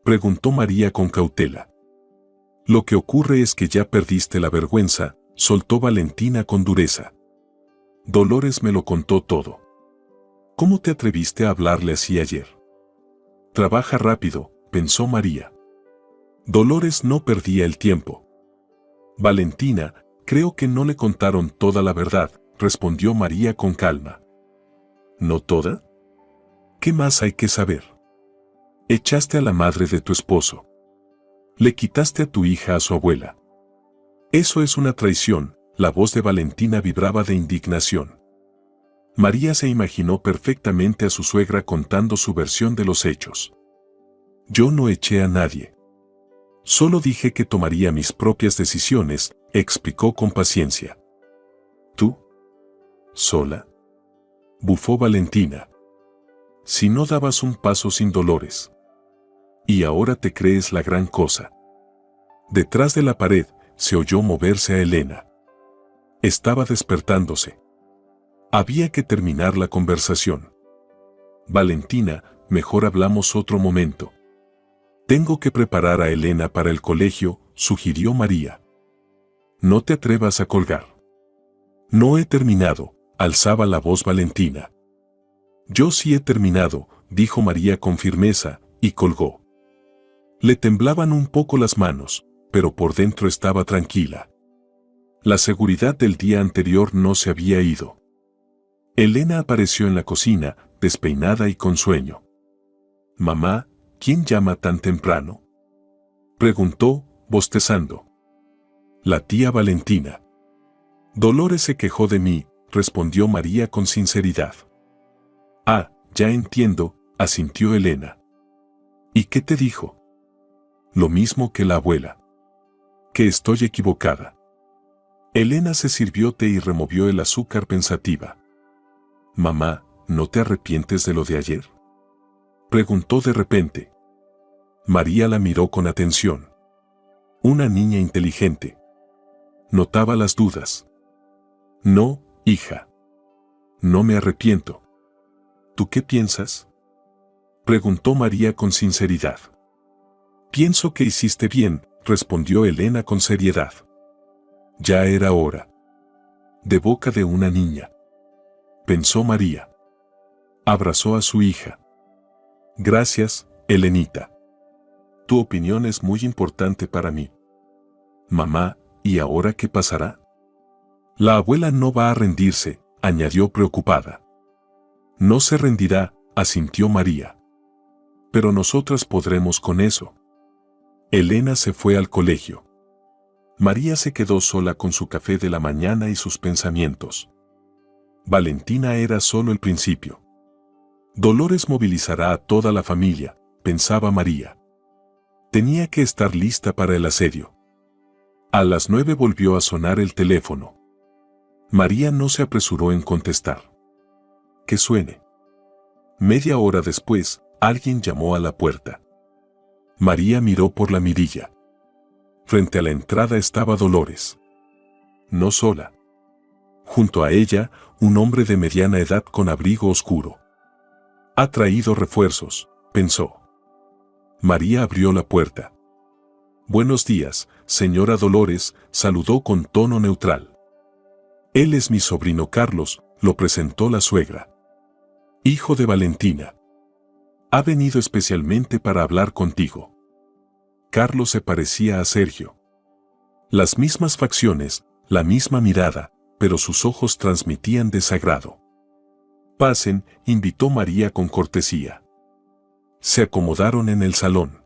Preguntó María con cautela. Lo que ocurre es que ya perdiste la vergüenza, soltó Valentina con dureza. Dolores me lo contó todo. ¿Cómo te atreviste a hablarle así ayer? Trabaja rápido, pensó María. Dolores no perdía el tiempo. Valentina, creo que no le contaron toda la verdad, respondió María con calma. ¿No toda? ¿Qué más hay que saber? Echaste a la madre de tu esposo. Le quitaste a tu hija a su abuela. Eso es una traición, la voz de Valentina vibraba de indignación. María se imaginó perfectamente a su suegra contando su versión de los hechos. Yo no eché a nadie. Solo dije que tomaría mis propias decisiones, explicó con paciencia. ¿Tú? ¿Sola? Bufó Valentina. Si no dabas un paso sin Dolores. Y ahora te crees la gran cosa. Detrás de la pared, se oyó moverse a Elena. Estaba despertándose. Había que terminar la conversación. Valentina, mejor hablamos otro momento. Tengo que preparar a Elena para el colegio, sugirió María. No te atrevas a colgar. No he terminado, alzaba la voz Valentina. Yo sí he terminado, dijo María con firmeza, y colgó. Le temblaban un poco las manos, pero por dentro estaba tranquila. La seguridad del día anterior no se había ido. Elena apareció en la cocina, despeinada y con sueño. Mamá, ¿quién llama tan temprano? Preguntó, bostezando. La tía Valentina. Dolores se quejó de mí, respondió María con sinceridad. Ah, ya entiendo, asintió Elena. ¿Y qué te dijo? Lo mismo que la abuela. Que estoy equivocada. Elena se sirvió té y removió el azúcar pensativa. Mamá, ¿no te arrepientes de lo de ayer? Preguntó de repente. María la miró con atención. Una niña inteligente. Notaba las dudas. No, hija. No me arrepiento. ¿Tú qué piensas? Preguntó María con sinceridad. Pienso que hiciste bien, respondió Elena con seriedad. Ya era hora. De boca de una niña. Pensó María. Abrazó a su hija. Gracias, Elenita. Tu opinión es muy importante para mí. Mamá, ¿y ahora qué pasará? La abuela no va a rendirse, añadió preocupada. No se rendirá, asintió María. Pero nosotras podremos con eso. Elena se fue al colegio. María se quedó sola con su café de la mañana y sus pensamientos. Valentina era solo el principio. Dolores movilizará a toda la familia, pensaba María. Tenía que estar lista para el asedio. A las 9 volvió a sonar el teléfono. María no se apresuró en contestar. Que suene. Media hora después, alguien llamó a la puerta. María miró por la mirilla. Frente a la entrada estaba Dolores. No sola. Junto a ella, un hombre de mediana edad con abrigo oscuro. Ha traído refuerzos, pensó. María abrió la puerta. Buenos días, señora Dolores, saludó con tono neutral. Él es mi sobrino Carlos, lo presentó la suegra. Hijo de Valentina. Ha venido especialmente para hablar contigo. Carlos se parecía a Sergio. Las mismas facciones, la misma mirada, pero sus ojos transmitían desagrado. Pasen, invitó María con cortesía. Se acomodaron en el salón.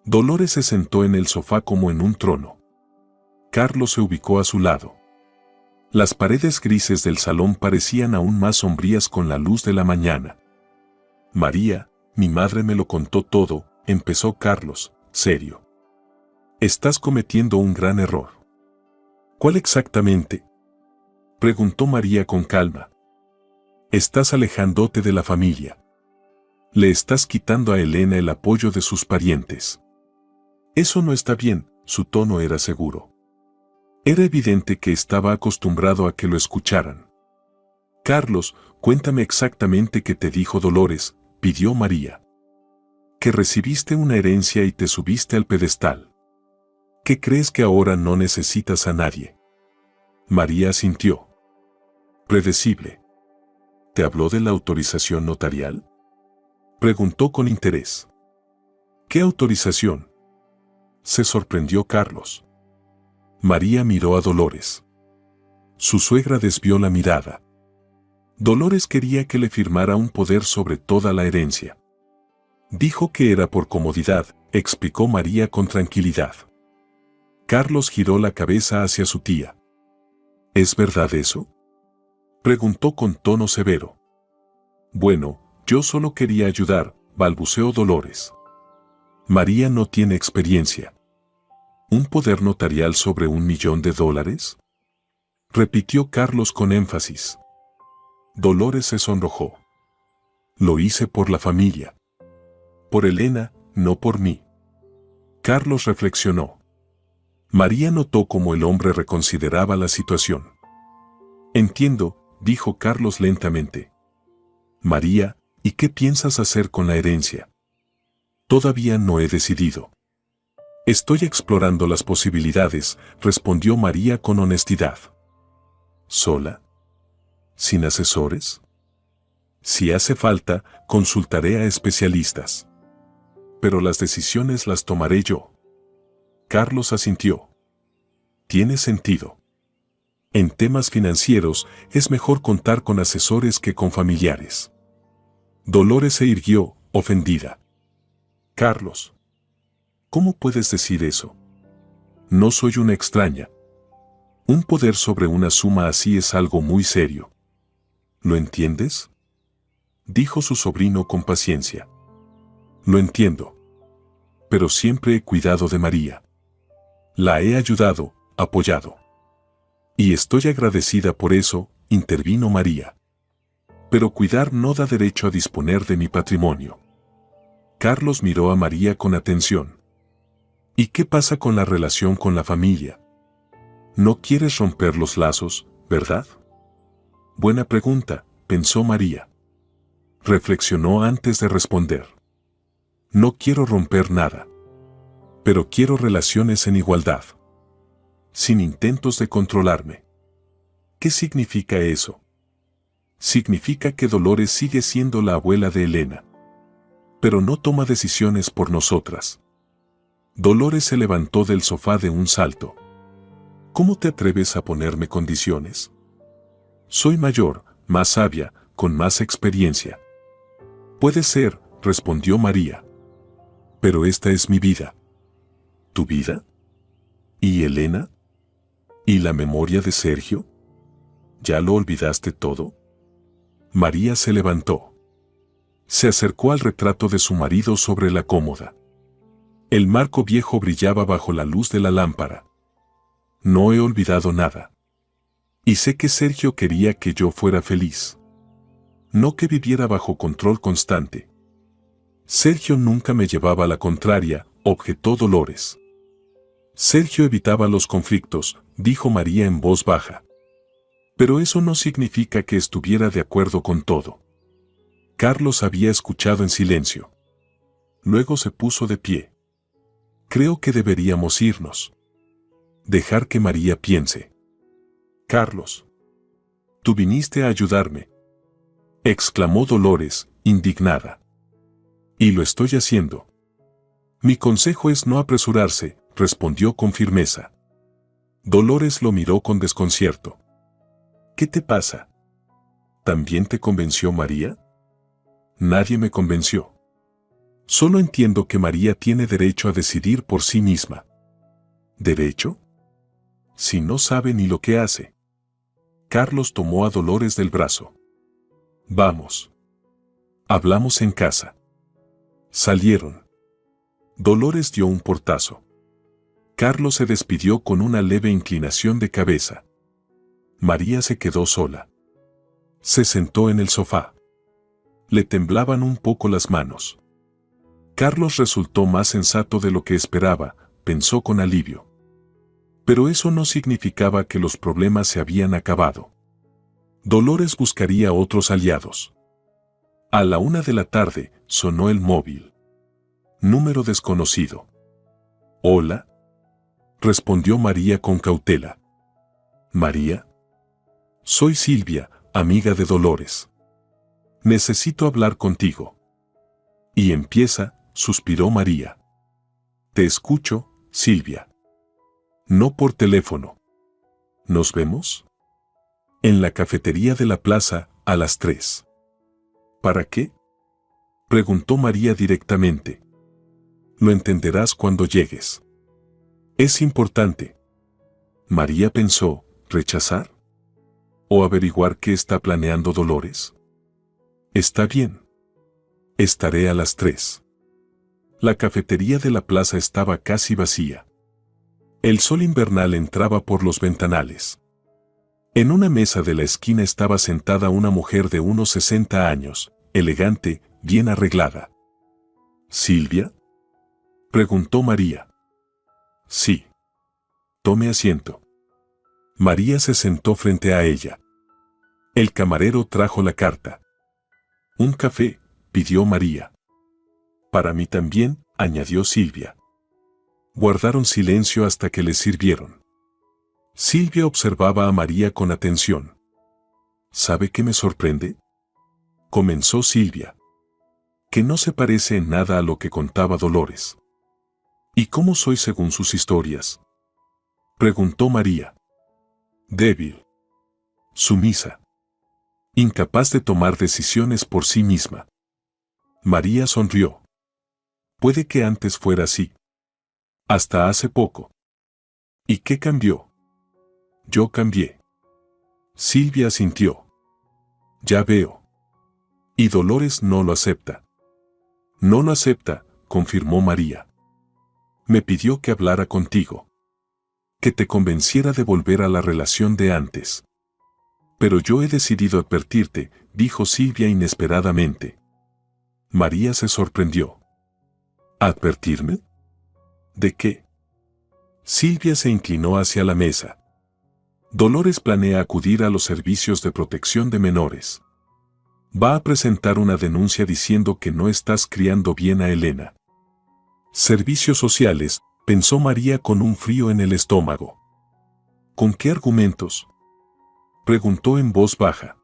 Dolores se sentó en el sofá como en un trono. Carlos se ubicó a su lado. Las paredes grises del salón parecían aún más sombrías con la luz de la mañana. María, mi madre me lo contó todo, empezó Carlos, serio. Estás cometiendo un gran error. ¿Cuál exactamente? Preguntó María con calma. Estás alejándote de la familia. Le estás quitando a Elena el apoyo de sus parientes. Eso no está bien, su tono era seguro. Era evidente que estaba acostumbrado a que lo escucharan. Carlos, cuéntame exactamente qué te dijo Dolores, pidió María. Que recibiste una herencia y te subiste al pedestal. ¿Qué crees que ahora no necesitas a nadie? María asintió. Predecible. ¿Te habló de la autorización notarial? Preguntó con interés. ¿Qué autorización? Se sorprendió Carlos. María miró a Dolores. Su suegra desvió la mirada. Dolores quería que le firmara un poder sobre toda la herencia. Dijo que era por comodidad, explicó María con tranquilidad. Carlos giró la cabeza hacia su tía. ¿Es verdad eso? Preguntó con tono severo. Bueno, yo solo quería ayudar, balbuceó Dolores. María no tiene experiencia. ¿Un poder notarial sobre $1 millón? Repitió Carlos con énfasis. Dolores se sonrojó. Lo hice por la familia. Por Elena, no por mí. Carlos reflexionó. María notó cómo el hombre reconsideraba la situación. Entiendo, dijo Carlos lentamente. María, ¿y qué piensas hacer con la herencia? Todavía no he decidido. Estoy explorando las posibilidades, respondió María con honestidad. ¿Sola? ¿Sin asesores? Si hace falta, consultaré a especialistas. Pero las decisiones las tomaré yo. Carlos asintió. Tiene sentido. En temas financieros, es mejor contar con asesores que con familiares. Dolores se irguió, ofendida. Carlos. ¿Cómo puedes decir eso? No soy una extraña. Un poder sobre una suma así es algo muy serio. ¿Lo entiendes? Dijo su sobrino con paciencia. Lo entiendo. Pero siempre he cuidado de María. La he ayudado, apoyado. Y estoy agradecida por eso, intervino María. Pero cuidar no da derecho a disponer de mi patrimonio. Carlos miró a María con atención. ¿Y qué pasa con la relación con la familia? No quieres romper los lazos, ¿verdad? Buena pregunta, pensó María. Reflexionó antes de responder. No quiero romper nada. Pero quiero relaciones en igualdad. Sin intentos de controlarme. ¿Qué significa eso? Significa que Dolores sigue siendo la abuela de Elena. Pero no toma decisiones por nosotras. Dolores se levantó del sofá de un salto. ¿Cómo te atreves a ponerme condiciones? Soy mayor, más sabia, con más experiencia. Puede ser, respondió María. Pero esta es mi vida. ¿Tu vida? ¿Y Elena? ¿Y la memoria de Sergio? ¿Ya lo olvidaste todo? María se levantó. Se acercó al retrato de su marido sobre la cómoda. El marco viejo brillaba bajo la luz de la lámpara. No he olvidado nada. Y sé que Sergio quería que yo fuera feliz. No que viviera bajo control constante. Sergio nunca me llevaba la contraria, objetó Dolores. Sergio evitaba los conflictos, dijo María en voz baja. Pero eso no significa que estuviera de acuerdo con todo. Carlos había escuchado en silencio. Luego se puso de pie. Creo que deberíamos irnos. Dejar que María piense. Carlos. Tú viniste a ayudarme, exclamó Dolores, indignada. Y lo estoy haciendo. Mi consejo es no apresurarse, respondió con firmeza. Dolores lo miró con desconcierto. ¿Qué te pasa? ¿También te convenció María? Nadie me convenció. Solo entiendo que María tiene derecho a decidir por sí misma. ¿Derecho? Si no sabe ni lo que hace. Carlos tomó a Dolores del brazo. Vamos. Hablamos en casa. Salieron. Dolores dio un portazo. Carlos se despidió con una leve inclinación de cabeza. María se quedó sola. Se sentó en el sofá. Le temblaban un poco las manos. Carlos resultó más sensato de lo que esperaba, pensó con alivio. Pero eso no significaba que los problemas se habían acabado. Dolores buscaría otros aliados. A la 1 de la tarde, sonó el móvil. Número desconocido. Hola. Respondió María con cautela. María. Soy Silvia, amiga de Dolores. Necesito hablar contigo. Y empieza, suspiró María. Te escucho, Silvia. No por teléfono. ¿Nos vemos? En la cafetería de la plaza, a las 3. ¿Para qué? Preguntó María directamente. Lo entenderás cuando llegues. Es importante. María pensó, ¿rechazar? ¿O averiguar qué está planeando Dolores? Está bien. Estaré a las 3. La cafetería de la plaza estaba casi vacía. El sol invernal entraba por los ventanales. En una mesa de la esquina estaba sentada una mujer de unos 60 años, elegante, bien arreglada. ¿Silvia? Preguntó María. Sí. Tome asiento. María se sentó frente a ella. El camarero trajo la carta. Un café, pidió María. Para mí también, añadió Silvia. Guardaron silencio hasta que les sirvieron. Silvia observaba a María con atención. ¿Sabe qué me sorprende? Comenzó Silvia. Que no se parece en nada a lo que contaba Dolores. ¿Y cómo soy según sus historias? Preguntó María. Débil. Sumisa. Incapaz de tomar decisiones por sí misma. María sonrió. Puede que antes fuera así. Hasta hace poco. ¿Y qué cambió? Yo cambié. Silvia asintió. Ya veo. Y Dolores no lo acepta. No lo acepta, confirmó María. Me pidió que hablara contigo. Que te convenciera de volver a la relación de antes. Pero yo he decidido advertirte, dijo Silvia inesperadamente. María se sorprendió. ¿Advertirme? ¿De qué? Silvia se inclinó hacia la mesa. Dolores planea acudir a los servicios de protección de menores. Va a presentar una denuncia diciendo que no estás criando bien a Elena. Servicios sociales, pensó María con un frío en el estómago. ¿Con qué argumentos? Preguntó en voz baja.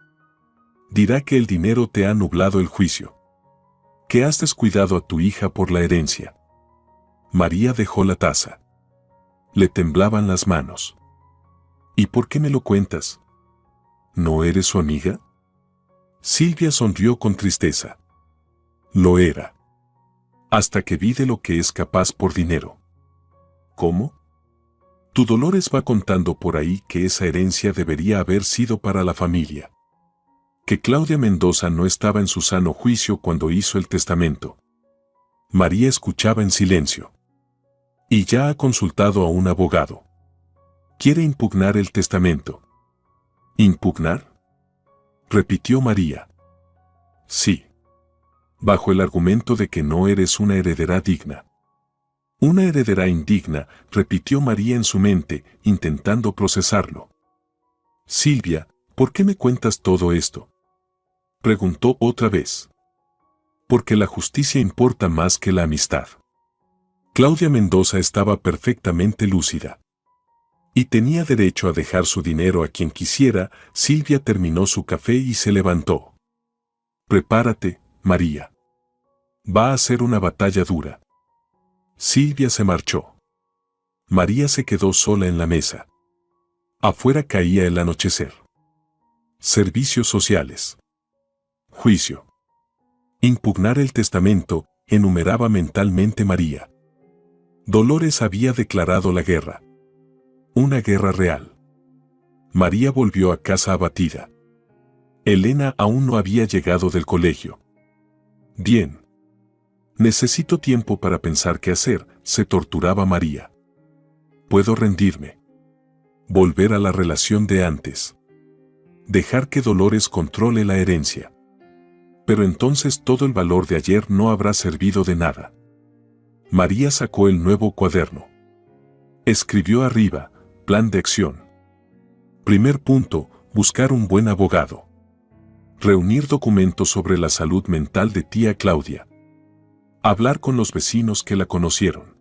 Dirá que el dinero te ha nublado el juicio. Que has descuidado a tu hija por la herencia. María dejó la taza. Le temblaban las manos. ¿Y por qué me lo cuentas? ¿No eres su amiga? Silvia sonrió con tristeza. Lo era. Hasta que vi de lo que es capaz por dinero. ¿Cómo? Tu Dolores va contando por ahí que esa herencia debería haber sido para la familia. Que Claudia Mendoza no estaba en su sano juicio cuando hizo el testamento. María escuchaba en silencio. Y ya ha consultado a un abogado. Quiere impugnar el testamento. ¿Impugnar? Repitió María. Sí. Bajo el argumento de que no eres una heredera digna. Una heredera indigna, repitió María en su mente, intentando procesarlo. Silvia, ¿por qué me cuentas todo esto? Preguntó otra vez. Porque la justicia importa más que la amistad. Claudia Mendoza estaba perfectamente lúcida. Y tenía derecho a dejar su dinero a quien quisiera. Silvia terminó su café y se levantó. Prepárate, María. Va a ser una batalla dura. Silvia se marchó. María se quedó sola en la mesa. Afuera caía el anochecer. Servicios sociales. Juicio. Impugnar el testamento, enumeraba mentalmente María. Dolores había declarado la guerra. Una guerra real. María volvió a casa abatida. Elena aún no había llegado del colegio. Bien. Necesito tiempo para pensar qué hacer, se torturaba María. Puedo rendirme. Volver a la relación de antes. Dejar que Dolores controle la herencia. Pero entonces todo el valor de ayer no habrá servido de nada. María sacó el nuevo cuaderno. Escribió arriba, plan de acción. Primer punto, buscar un buen abogado. Reunir documentos sobre la salud mental de tía Claudia. Hablar con los vecinos que la conocieron.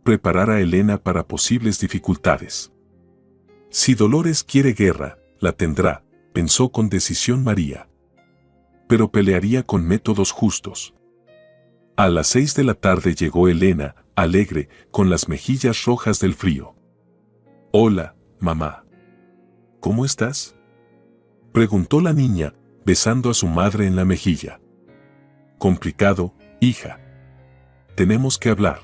Preparar a Elena para posibles dificultades. Si Dolores quiere guerra, la tendrá, pensó con decisión María. Pero pelearía con métodos justos. A las 6 de la tarde llegó Elena, alegre, con las mejillas rojas del frío. Hola, mamá. ¿Cómo estás? Preguntó la niña, besando a su madre en la mejilla. Complicado, hija. Tenemos que hablar.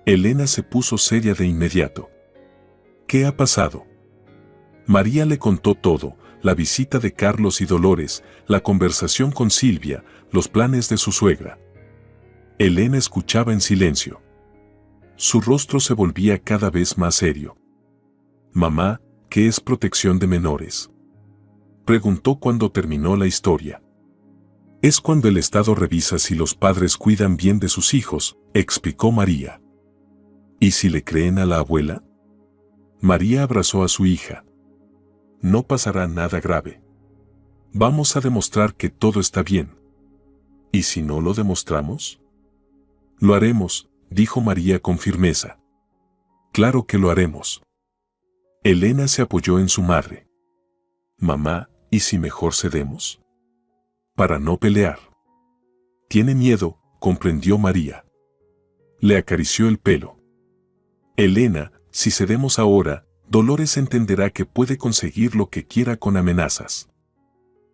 Elena se puso seria de inmediato. ¿Qué ha pasado? María le contó todo, la visita de Carlos y Dolores, la conversación con Silvia, los planes de su suegra. Elena escuchaba en silencio. Su rostro se volvía cada vez más serio. Mamá, ¿qué es protección de menores? Preguntó cuando terminó la historia. Es cuando el Estado revisa si los padres cuidan bien de sus hijos, explicó María. ¿Y si le creen a la abuela? María abrazó a su hija. No pasará nada grave. Vamos a demostrar que todo está bien. ¿Y si no lo demostramos? Lo haremos, dijo María con firmeza. Claro que lo haremos. Elena se apoyó en su madre. Mamá, ¿y si mejor cedemos? Para no pelear. Tiene miedo, comprendió María. Le acarició el pelo. Elena, si cedemos ahora, Dolores entenderá que puede conseguir lo que quiera con amenazas.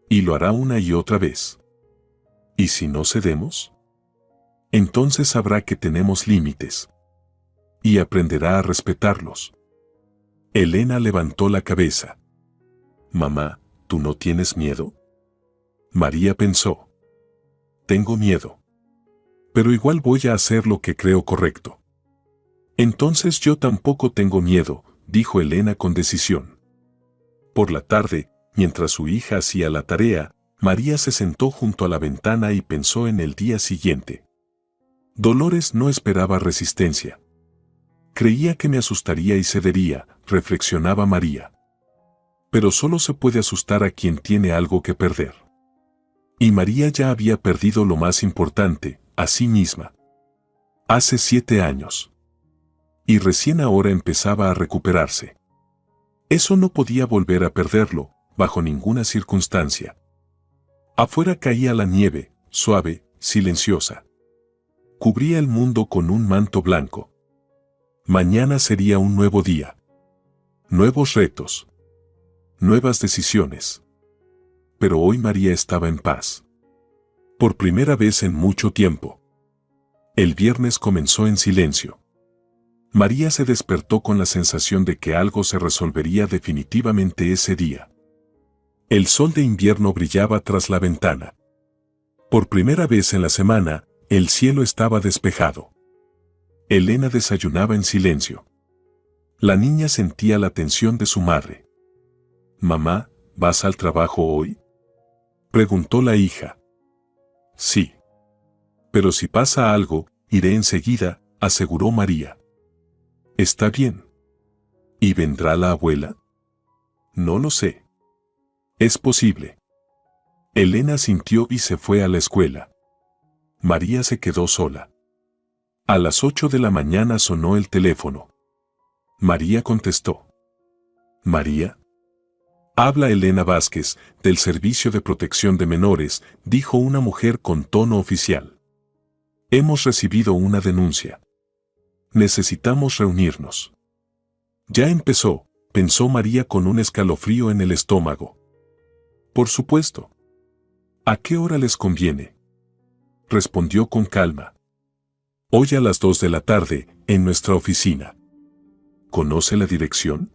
Y lo hará una y otra vez. ¿Y si no cedemos? Entonces sabrá que tenemos límites. Y aprenderá a respetarlos. Elena levantó la cabeza. Mamá, ¿tú no tienes miedo? María pensó. Tengo miedo. Pero igual voy a hacer lo que creo correcto. Entonces yo tampoco tengo miedo, dijo Elena con decisión. Por la tarde, mientras su hija hacía la tarea, María se sentó junto a la ventana y pensó en el día siguiente. Dolores no esperaba resistencia. Creía que me asustaría y cedería, reflexionaba María. Pero solo se puede asustar a quien tiene algo que perder. Y María ya había perdido lo más importante, a sí misma. Hace 7 años. Y recién ahora empezaba a recuperarse. Eso no podía volver a perderlo, bajo ninguna circunstancia. Afuera caía la nieve, suave, silenciosa. cubría el mundo con un manto blanco. Mañana sería un nuevo día. Nuevos retos. Nuevas decisiones. Pero hoy María estaba en paz. Por primera vez en mucho tiempo. El viernes comenzó en silencio. María se despertó con la sensación de que algo se resolvería definitivamente ese día. El sol de invierno brillaba tras la ventana. Por primera vez en la semana, el cielo estaba despejado. Elena desayunaba en silencio. La niña sentía la tensión de su madre. «Mamá, ¿vas al trabajo hoy?», preguntó la hija. «Sí. Pero si pasa algo, iré enseguida», aseguró María. «Está bien. ¿Y vendrá la abuela?». «No lo sé. Es posible». Elena sintió y se fue a la escuela. María se quedó sola. A las 8 de la mañana sonó el teléfono. María contestó. «¿María?». «Habla Elena Vázquez, del Servicio de Protección de Menores», dijo una mujer con tono oficial. «Hemos recibido una denuncia. Necesitamos reunirnos». «Ya empezó», pensó María con un escalofrío en el estómago. «Por supuesto». «¿A qué hora les conviene?», respondió con calma. «Hoy a las 2 de la tarde, en nuestra oficina». «¿Conoce la dirección?».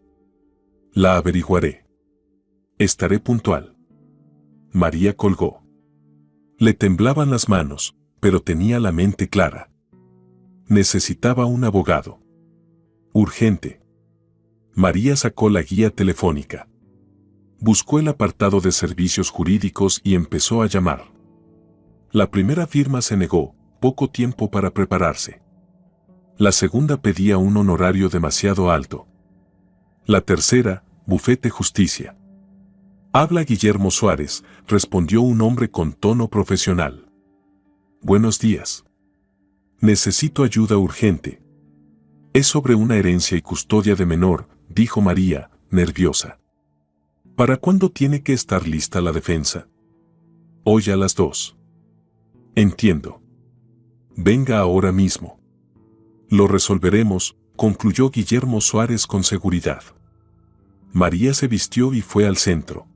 «La averiguaré. Estaré puntual». María colgó. Le temblaban las manos, pero tenía la mente clara. Necesitaba un abogado. Urgente. María sacó la guía telefónica. Buscó el apartado de servicios jurídicos y empezó a llamar. La primera firma se negó, poco tiempo para prepararse. La segunda pedía un honorario demasiado alto. La tercera, bufete justicia. «Habla Guillermo Suárez», respondió un hombre con tono profesional. «Buenos días. Necesito ayuda urgente». «Es sobre una herencia y custodia de menor», dijo María, nerviosa. «¿Para cuándo tiene que estar lista la defensa?». «Hoy a las 2». «Entiendo. Venga ahora mismo». «Lo resolveremos», concluyó Guillermo Suárez con seguridad. María se vistió y fue al centro.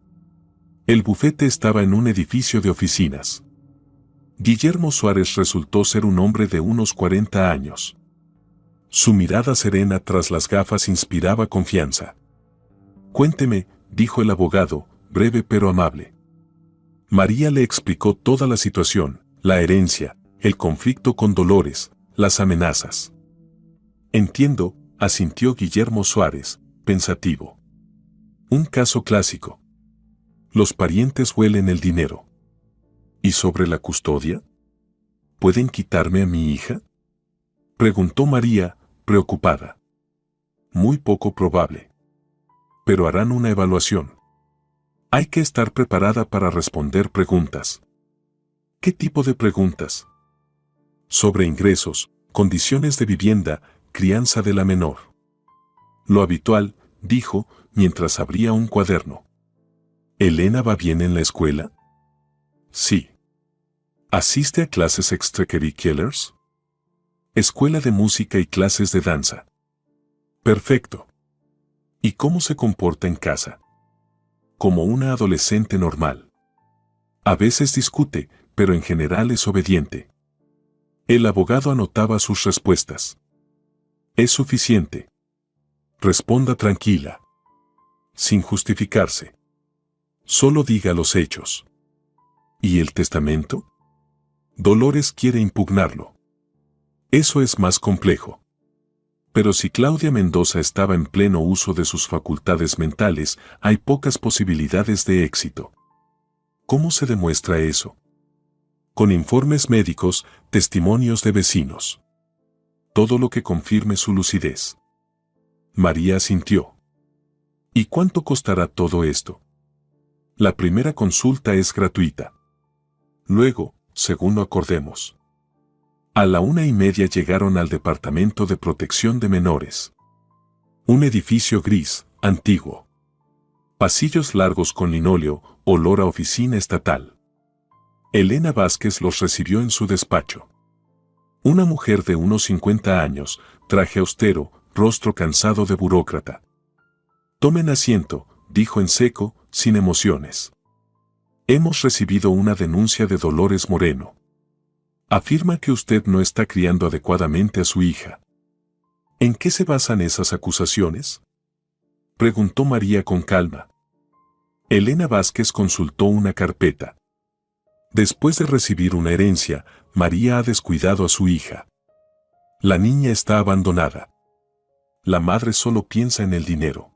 El bufete estaba en un edificio de oficinas. Guillermo Suárez resultó ser un hombre de unos 40 años. Su mirada serena tras las gafas inspiraba confianza. «Cuénteme», dijo el abogado, breve pero amable. María le explicó toda la situación, la herencia, el conflicto con Dolores, las amenazas. «Entiendo», asintió Guillermo Suárez, pensativo. «Un caso clásico. Los parientes huelen el dinero». «¿Y sobre la custodia? ¿Pueden quitarme a mi hija?», preguntó María, preocupada. «Muy poco probable. Pero harán una evaluación. Hay que estar preparada para responder preguntas». «¿Qué tipo de preguntas?». «Sobre ingresos, condiciones de vivienda, crianza de la menor». «Lo habitual», dijo, mientras abría un cuaderno. «¿Elena va bien en la escuela?». «Sí». «¿Asiste a clases extracurriculars?». «Escuela de música y clases de danza». «Perfecto». «¿Y cómo se comporta en casa?». «Como una adolescente normal. A veces discute, pero en general es obediente». El abogado anotaba sus respuestas. «Es suficiente. Responda tranquila. Sin justificarse. Solo diga los hechos». «¿Y el testamento?». «Dolores quiere impugnarlo». «Eso es más complejo». «Pero si Claudia Mendoza estaba en pleno uso de sus facultades mentales, hay pocas posibilidades de éxito». «¿Cómo se demuestra eso?». «Con informes médicos, testimonios de vecinos. Todo lo que confirme su lucidez». María asintió. «¿Y cuánto costará todo esto?». «La primera consulta es gratuita. Luego, según lo acordemos». A la 1:30 llegaron al Departamento de Protección de Menores. Un edificio gris, antiguo. Pasillos largos con linóleo, olor a oficina estatal. Elena Vázquez los recibió en su despacho. Una mujer de unos 50 años, traje austero, rostro cansado de burócrata. Tomen asiento, dijo en seco, sin emociones. Hemos recibido una denuncia de Dolores Moreno. Afirma que usted no está criando adecuadamente a su hija. ¿En qué se basan esas acusaciones?, preguntó María con calma. Elena Vázquez consultó una carpeta. Después de recibir una herencia, María ha descuidado a su hija. La niña está abandonada. La madre solo piensa en el dinero.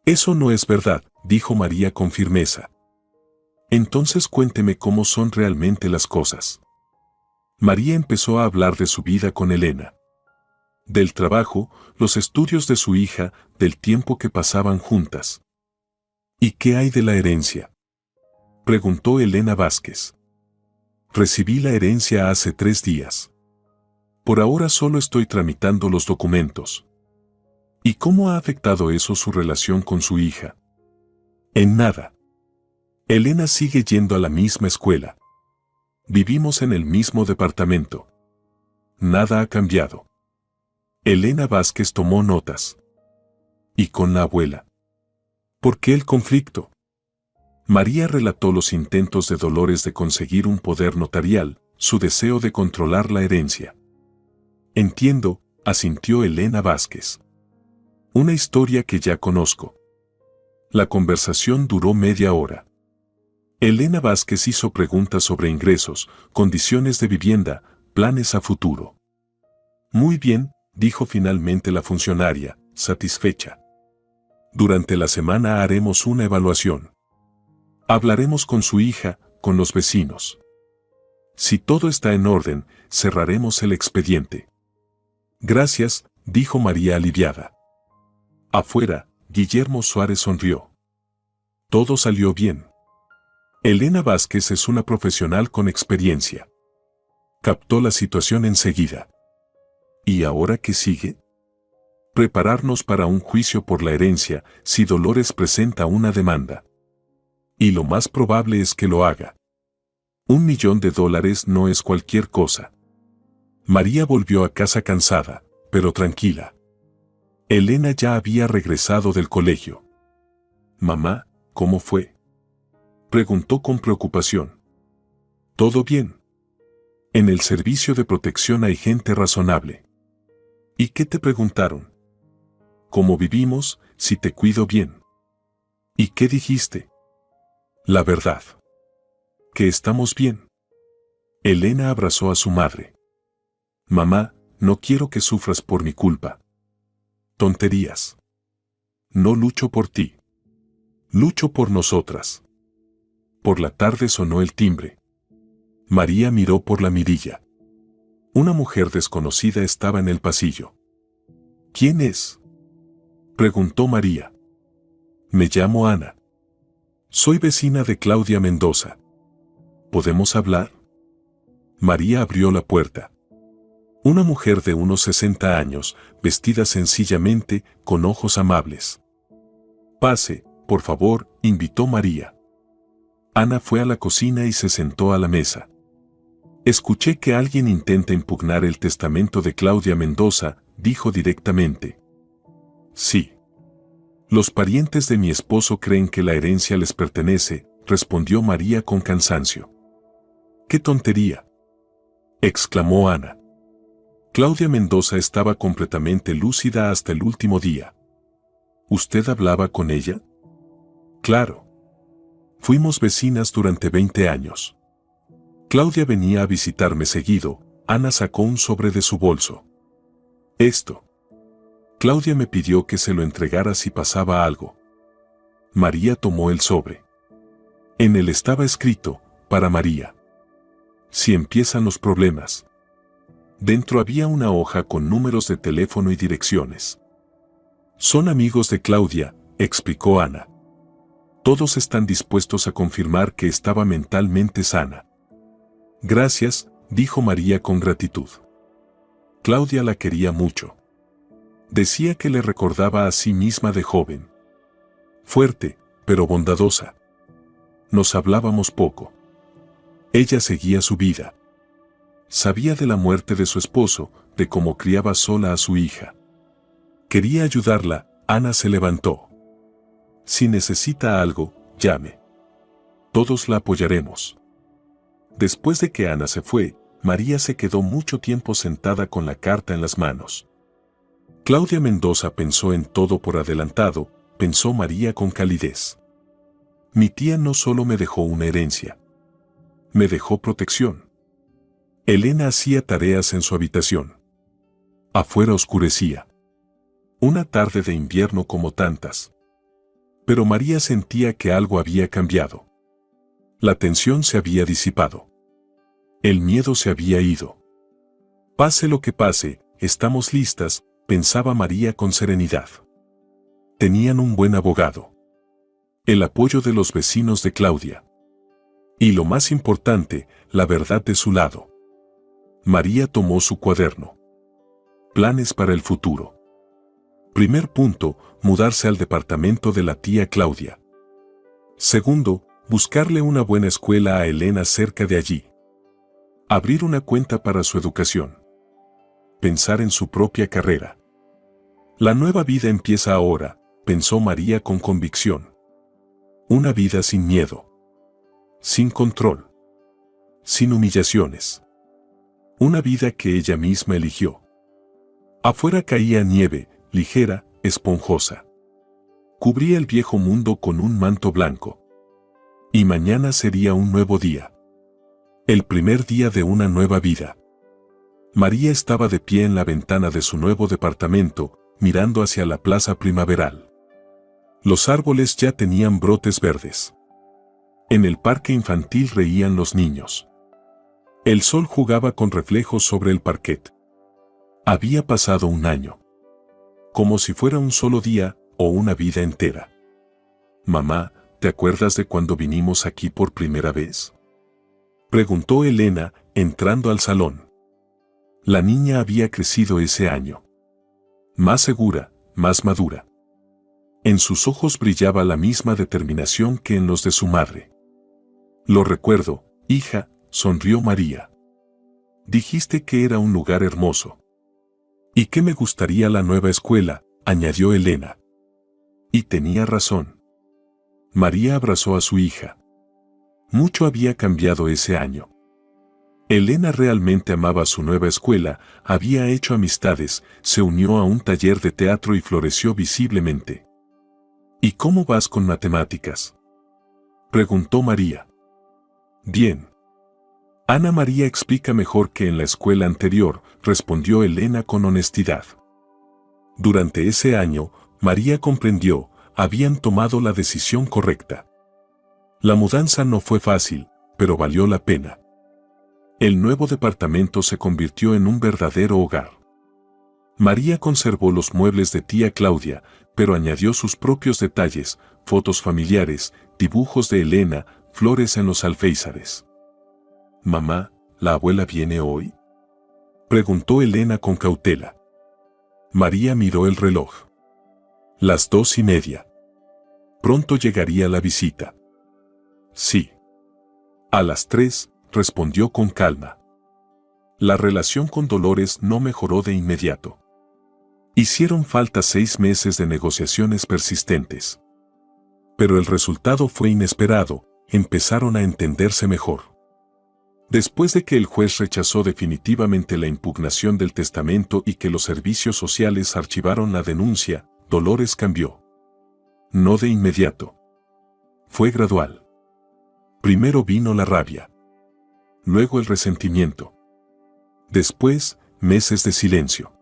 Eso no es verdad, dijo María con firmeza. Entonces cuénteme cómo son realmente las cosas. María empezó a hablar de su vida con Elena. Del trabajo, los estudios de su hija, del tiempo que pasaban juntas. ¿Y qué hay de la herencia?, preguntó Elena Vázquez. Recibí la herencia hace 3 días. Por ahora solo estoy tramitando los documentos. ¿Y cómo ha afectado eso su relación con su hija? En nada. Elena sigue yendo a la misma escuela. Vivimos en el mismo departamento. Nada ha cambiado. Elena Vázquez tomó notas. ¿Y con la abuela? ¿Por qué el conflicto? María relató los intentos de Dolores de conseguir un poder notarial, su deseo de controlar la herencia. Entiendo, asintió Elena Vázquez. Una historia que ya conozco. La conversación duró media hora. Elena Vázquez hizo preguntas sobre ingresos, condiciones de vivienda, planes a futuro. Muy bien, dijo finalmente la funcionaria, satisfecha. Durante la semana haremos una evaluación. Hablaremos con su hija, con los vecinos. Si todo está en orden, cerraremos el expediente. Gracias, dijo María aliviada. Afuera, Guillermo Suárez sonrió. Todo salió bien. Elena Vázquez es una profesional con experiencia. Captó la situación enseguida. ¿Y ahora qué sigue? Prepararnos para un juicio por la herencia si Dolores presenta una demanda. Y lo más probable es que lo haga. $1 millón no es cualquier cosa. María volvió a casa cansada, pero tranquila. Elena ya había regresado del colegio. Mamá, ¿cómo fue?, preguntó con preocupación. Todo bien. En el servicio de protección hay gente razonable. ¿Y qué te preguntaron? ¿Cómo vivimos, si te cuido bien? ¿Y qué dijiste? La verdad. Que estamos bien. Elena abrazó a su madre. Mamá, no quiero que sufras por mi culpa. Tonterías. No lucho por ti. Lucho por nosotras. Por la tarde sonó el timbre. María miró por la mirilla. Una mujer desconocida estaba en el pasillo. ¿Quién es?, preguntó María. Me llamo Ana. Soy vecina de Claudia Mendoza. ¿Podemos hablar? María abrió la puerta. Una mujer de unos 60 años, vestida sencillamente, con ojos amables. Pase, por favor, invitó María. Ana fue a la cocina y se sentó a la mesa. Escuché que alguien intenta impugnar el testamento de Claudia Mendoza, dijo directamente. Sí. Los parientes de mi esposo creen que la herencia les pertenece, respondió María con cansancio. ¡Qué tontería!, exclamó Ana. Claudia Mendoza estaba completamente lúcida hasta el último día. ¿Usted hablaba con ella? Claro. Fuimos vecinas durante 20 años. Claudia venía a visitarme seguido. Ana sacó un sobre de su bolso. Esto. Claudia me pidió que se lo entregara si pasaba algo. María tomó el sobre. En él estaba escrito, para María. Si empiezan los problemas. Dentro había una hoja con números de teléfono y direcciones. Son amigos de Claudia, explicó Ana. Todos están dispuestos a confirmar que estaba mentalmente sana. Gracias, dijo María con gratitud. Claudia la quería mucho. Decía que le recordaba a sí misma de joven. Fuerte, pero bondadosa. Nos hablábamos poco. Ella seguía su vida. Sabía de la muerte de su esposo, de cómo criaba sola a su hija. Quería ayudarla. Ana se levantó. Si necesita algo, llame. Todos la apoyaremos. Después de que Ana se fue, María se quedó mucho tiempo sentada con la carta en las manos. Claudia Mendoza pensó en todo por adelantado, pensó María con calidez. Mi tía no solo me dejó una herencia. Me dejó protección. Elena hacía tareas en su habitación. Afuera oscurecía. Una tarde de invierno como tantas. Pero María sentía que algo había cambiado. La tensión se había disipado. El miedo se había ido. Pase lo que pase, estamos listas, pensaba María con serenidad. Tenían un buen abogado. El apoyo de los vecinos de Claudia. Y lo más importante, la verdad de su lado. María tomó su cuaderno. Planes para el futuro. Primer punto, mudarse al departamento de la tía Claudia. Segundo, buscarle una buena escuela a Elena cerca de allí. Abrir una cuenta para su educación. Pensar en su propia carrera. La nueva vida empieza ahora, pensó María con convicción. Una vida sin miedo. Sin control. Sin humillaciones. Una vida que ella misma eligió. Afuera caía nieve, ligera, esponjosa. Cubría el viejo mundo con un manto blanco. Y mañana sería un nuevo día. El primer día de una nueva vida. María estaba de pie en la ventana de su nuevo departamento, mirando hacia la plaza primaveral. Los árboles ya tenían brotes verdes. En el parque infantil reían los niños. El sol jugaba con reflejos sobre el parquet. Había pasado un año. Como si fuera un solo día o una vida entera. Mamá, ¿te acuerdas de cuando vinimos aquí por primera vez? Preguntó Elena, entrando al salón. La niña había crecido ese año. Más segura, más madura. En sus ojos brillaba la misma determinación que en los de su madre. Lo recuerdo, hija, sonrió María. Dijiste que era un lugar hermoso. Y que me gustaría la nueva escuela, añadió Elena. Y tenía razón. María abrazó a su hija. Mucho había cambiado ese año. Elena realmente amaba su nueva escuela, había hecho amistades, se unió a un taller de teatro y floreció visiblemente. ¿Y cómo vas con matemáticas?, preguntó María. Bien. Ana María explica mejor que en la escuela anterior, respondió Elena con honestidad. Durante ese año, María comprendió, habían tomado la decisión correcta. La mudanza no fue fácil, pero valió la pena. El nuevo departamento se convirtió en un verdadero hogar. María conservó los muebles de tía Claudia, pero añadió sus propios detalles, fotos familiares, dibujos de Elena, flores en los alféizares. «Mamá, ¿la abuela viene hoy?», preguntó Elena con cautela. María miró el reloj. Las 2:30. Pronto llegaría la visita. Sí. A las 3, respondió con calma. La relación con Dolores no mejoró de inmediato. Hicieron falta 6 meses de negociaciones persistentes. Pero el resultado fue inesperado, empezaron a entenderse mejor. Después de que el juez rechazó definitivamente la impugnación del testamento y que los servicios sociales archivaron la denuncia, Dolores cambió. No de inmediato. Fue gradual. Primero vino la rabia. Luego el resentimiento. Después, meses de silencio.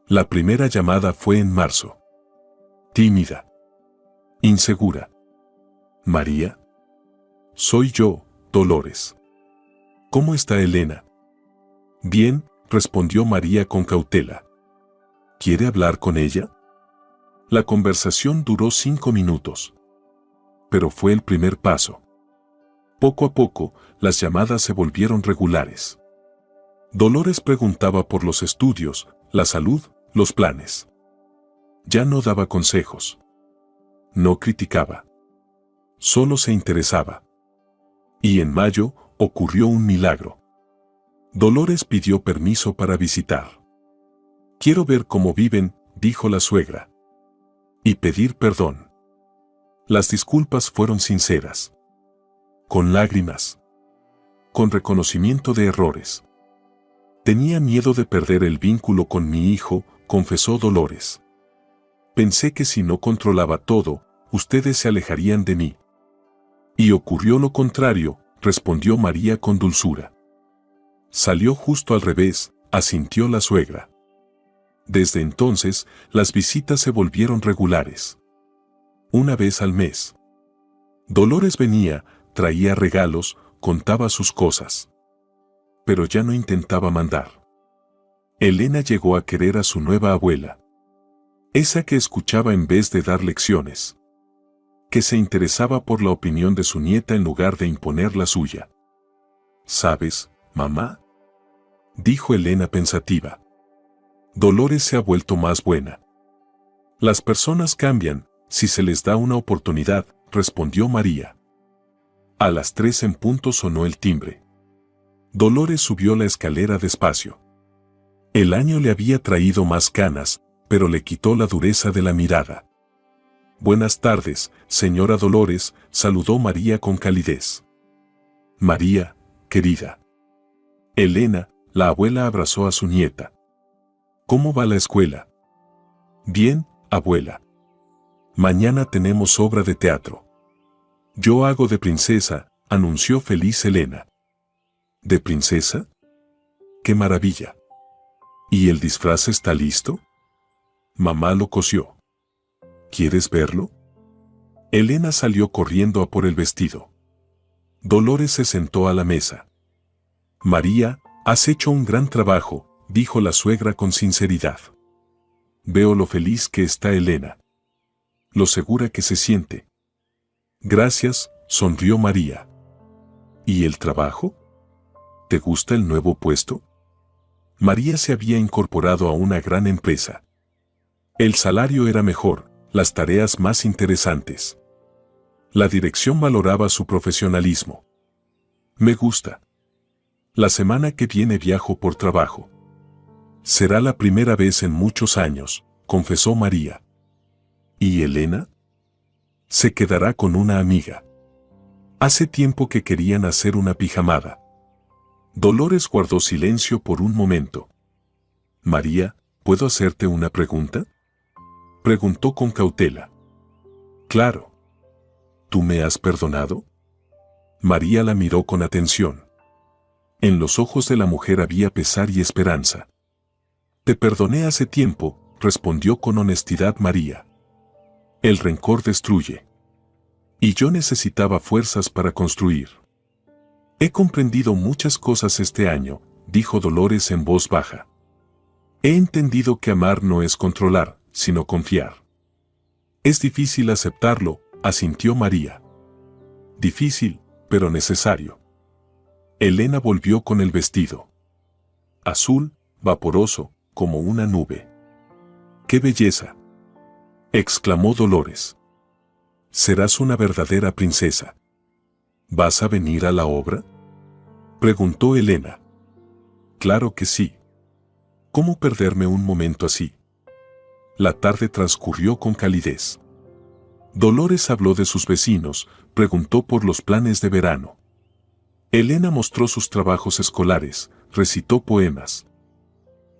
La primera llamada fue en marzo. Tímida. Insegura. «María. Soy yo, Dolores. ¿Cómo está Elena?». «Bien», respondió María con cautela. «¿Quiere hablar con ella?». La conversación duró 5 minutos. Pero fue el primer paso. Poco a poco, las llamadas se volvieron regulares. Dolores preguntaba por los estudios, la salud, los planes. Ya no daba consejos. No criticaba. Solo se interesaba. Y en mayo, ocurrió un milagro. Dolores pidió permiso para visitar. Quiero ver cómo viven, dijo la suegra. Y pedir perdón. Las disculpas fueron sinceras. Con lágrimas. Con reconocimiento de errores. Tenía miedo de perder el vínculo con mi hijo, confesó Dolores. Pensé que si no controlaba todo, ustedes se alejarían de mí. Y ocurrió lo contrario, respondió María con dulzura. Salió justo al revés, asintió la suegra. Desde entonces, las visitas se volvieron regulares. Una vez al mes. Dolores venía, traía regalos, contaba sus cosas. Pero ya no intentaba mandar. Elena llegó a querer a su nueva abuela. Esa que escuchaba en vez de dar lecciones. Que se interesaba por la opinión de su nieta en lugar de imponer la suya. ¿Sabes, mamá?, dijo Elena pensativa. Dolores se ha vuelto más buena. Las personas cambian, si se les da una oportunidad, respondió María. A las 3 en punto sonó el timbre. Dolores subió la escalera despacio. El año le había traído más canas, pero le quitó la dureza de la mirada. Buenas tardes, señora Dolores, saludó María con calidez. María, querida. Elena, la abuela abrazó a su nieta. ¿Cómo va la escuela? Bien, abuela. Mañana tenemos obra de teatro. Yo hago de princesa, anunció feliz Elena. ¿De princesa? ¡Qué maravilla! ¿Y el disfraz está listo? Mamá lo cosió. ¿Quieres verlo? Elena salió corriendo a por el vestido. Dolores se sentó a la mesa. María, has hecho un gran trabajo, dijo la suegra con sinceridad. Veo lo feliz que está Elena. Lo segura que se siente. Gracias, sonrió María. ¿Y el trabajo? ¿Te gusta el nuevo puesto? María se había incorporado a una gran empresa. El salario era mejor, las tareas más interesantes. La dirección valoraba su profesionalismo. Me gusta. La semana que viene viajo por trabajo. Será la primera vez en muchos años, confesó María. ¿Y Elena? Se quedará con una amiga. Hace tiempo que querían hacer una pijamada. Dolores guardó silencio por un momento. María, ¿puedo hacerte una pregunta?, preguntó con cautela. Claro. ¿Tú me has perdonado? María la miró con atención. En los ojos de la mujer había pesar y esperanza. Te perdoné hace tiempo, respondió con honestidad María. El rencor destruye. Y yo necesitaba fuerzas para construir. He comprendido muchas cosas este año, dijo Dolores en voz baja. He entendido que amar no es controlar, sino confiar. Es difícil aceptarlo, asintió María. Difícil, pero necesario. Elena volvió con el vestido. Azul, vaporoso, como una nube. ¡Qué belleza!, exclamó Dolores. Serás una verdadera princesa. ¿Vas a venir a la obra?, preguntó Elena. Claro que sí. ¿Cómo perderme un momento así? La tarde transcurrió con calidez. Dolores habló de sus vecinos, preguntó por los planes de verano. Elena mostró sus trabajos escolares, recitó poemas.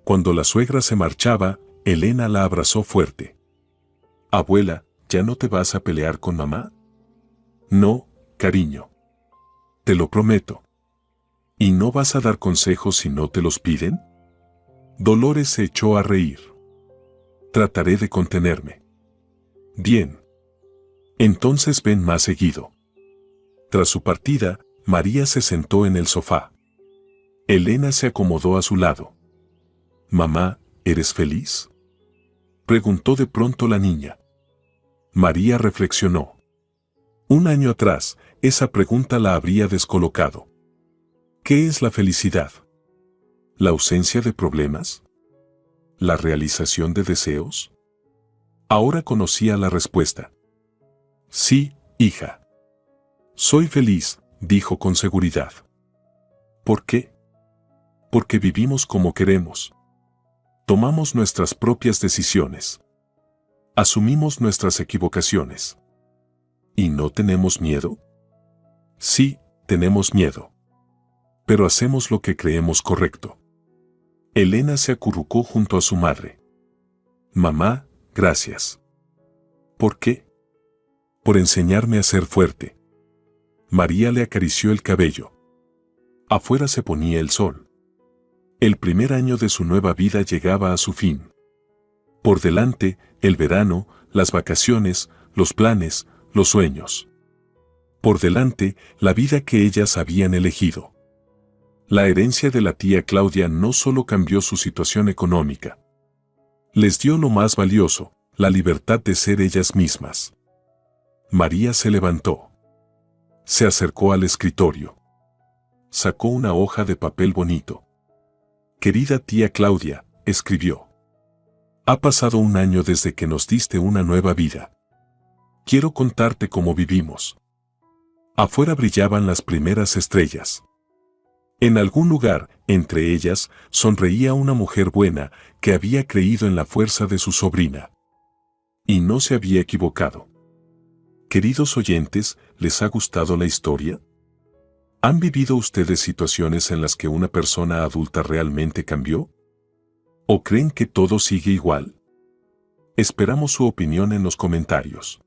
Cuando la suegra se marchaba, Elena la abrazó fuerte. Abuela, ¿ya no te vas a pelear con mamá? No, cariño. Te lo prometo. ¿Y no vas a dar consejos si no te los piden? Dolores se echó a reír. Trataré de contenerme. Bien. Entonces ven más seguido. Tras su partida, María se sentó en el sofá. Elena se acomodó a su lado. Mamá, ¿eres feliz?, preguntó de pronto la niña. María reflexionó. Un año atrás, esa pregunta la habría descolocado. ¿Qué es la felicidad? ¿La ausencia de problemas? ¿La realización de deseos? Ahora conocía la respuesta. Sí, hija. Soy feliz, dijo con seguridad. ¿Por qué? Porque vivimos como queremos. Tomamos nuestras propias decisiones. Asumimos nuestras equivocaciones. ¿Y no tenemos miedo? Sí, tenemos miedo. Pero hacemos lo que creemos correcto. Elena se acurrucó junto a su madre. Mamá, gracias. ¿Por qué? Por enseñarme a ser fuerte. María le acarició el cabello. Afuera se ponía el sol. El primer año de su nueva vida llegaba a su fin. Por delante, el verano, las vacaciones, los planes, los sueños. Por delante, la vida que ellas habían elegido. La herencia de la tía Claudia no solo cambió su situación económica. Les dio lo más valioso, la libertad de ser ellas mismas. María se levantó. Se acercó al escritorio. Sacó una hoja de papel bonito. Querida tía Claudia, escribió. Ha pasado un año desde que nos diste una nueva vida. Quiero contarte cómo vivimos. Afuera brillaban las primeras estrellas. En algún lugar, entre ellas, sonreía una mujer buena que había creído en la fuerza de su sobrina. Y no se había equivocado. Queridos oyentes, ¿les ha gustado la historia? ¿Han vivido ustedes situaciones en las que una persona adulta realmente cambió? ¿O creen que todo sigue igual? Esperamos su opinión en los comentarios.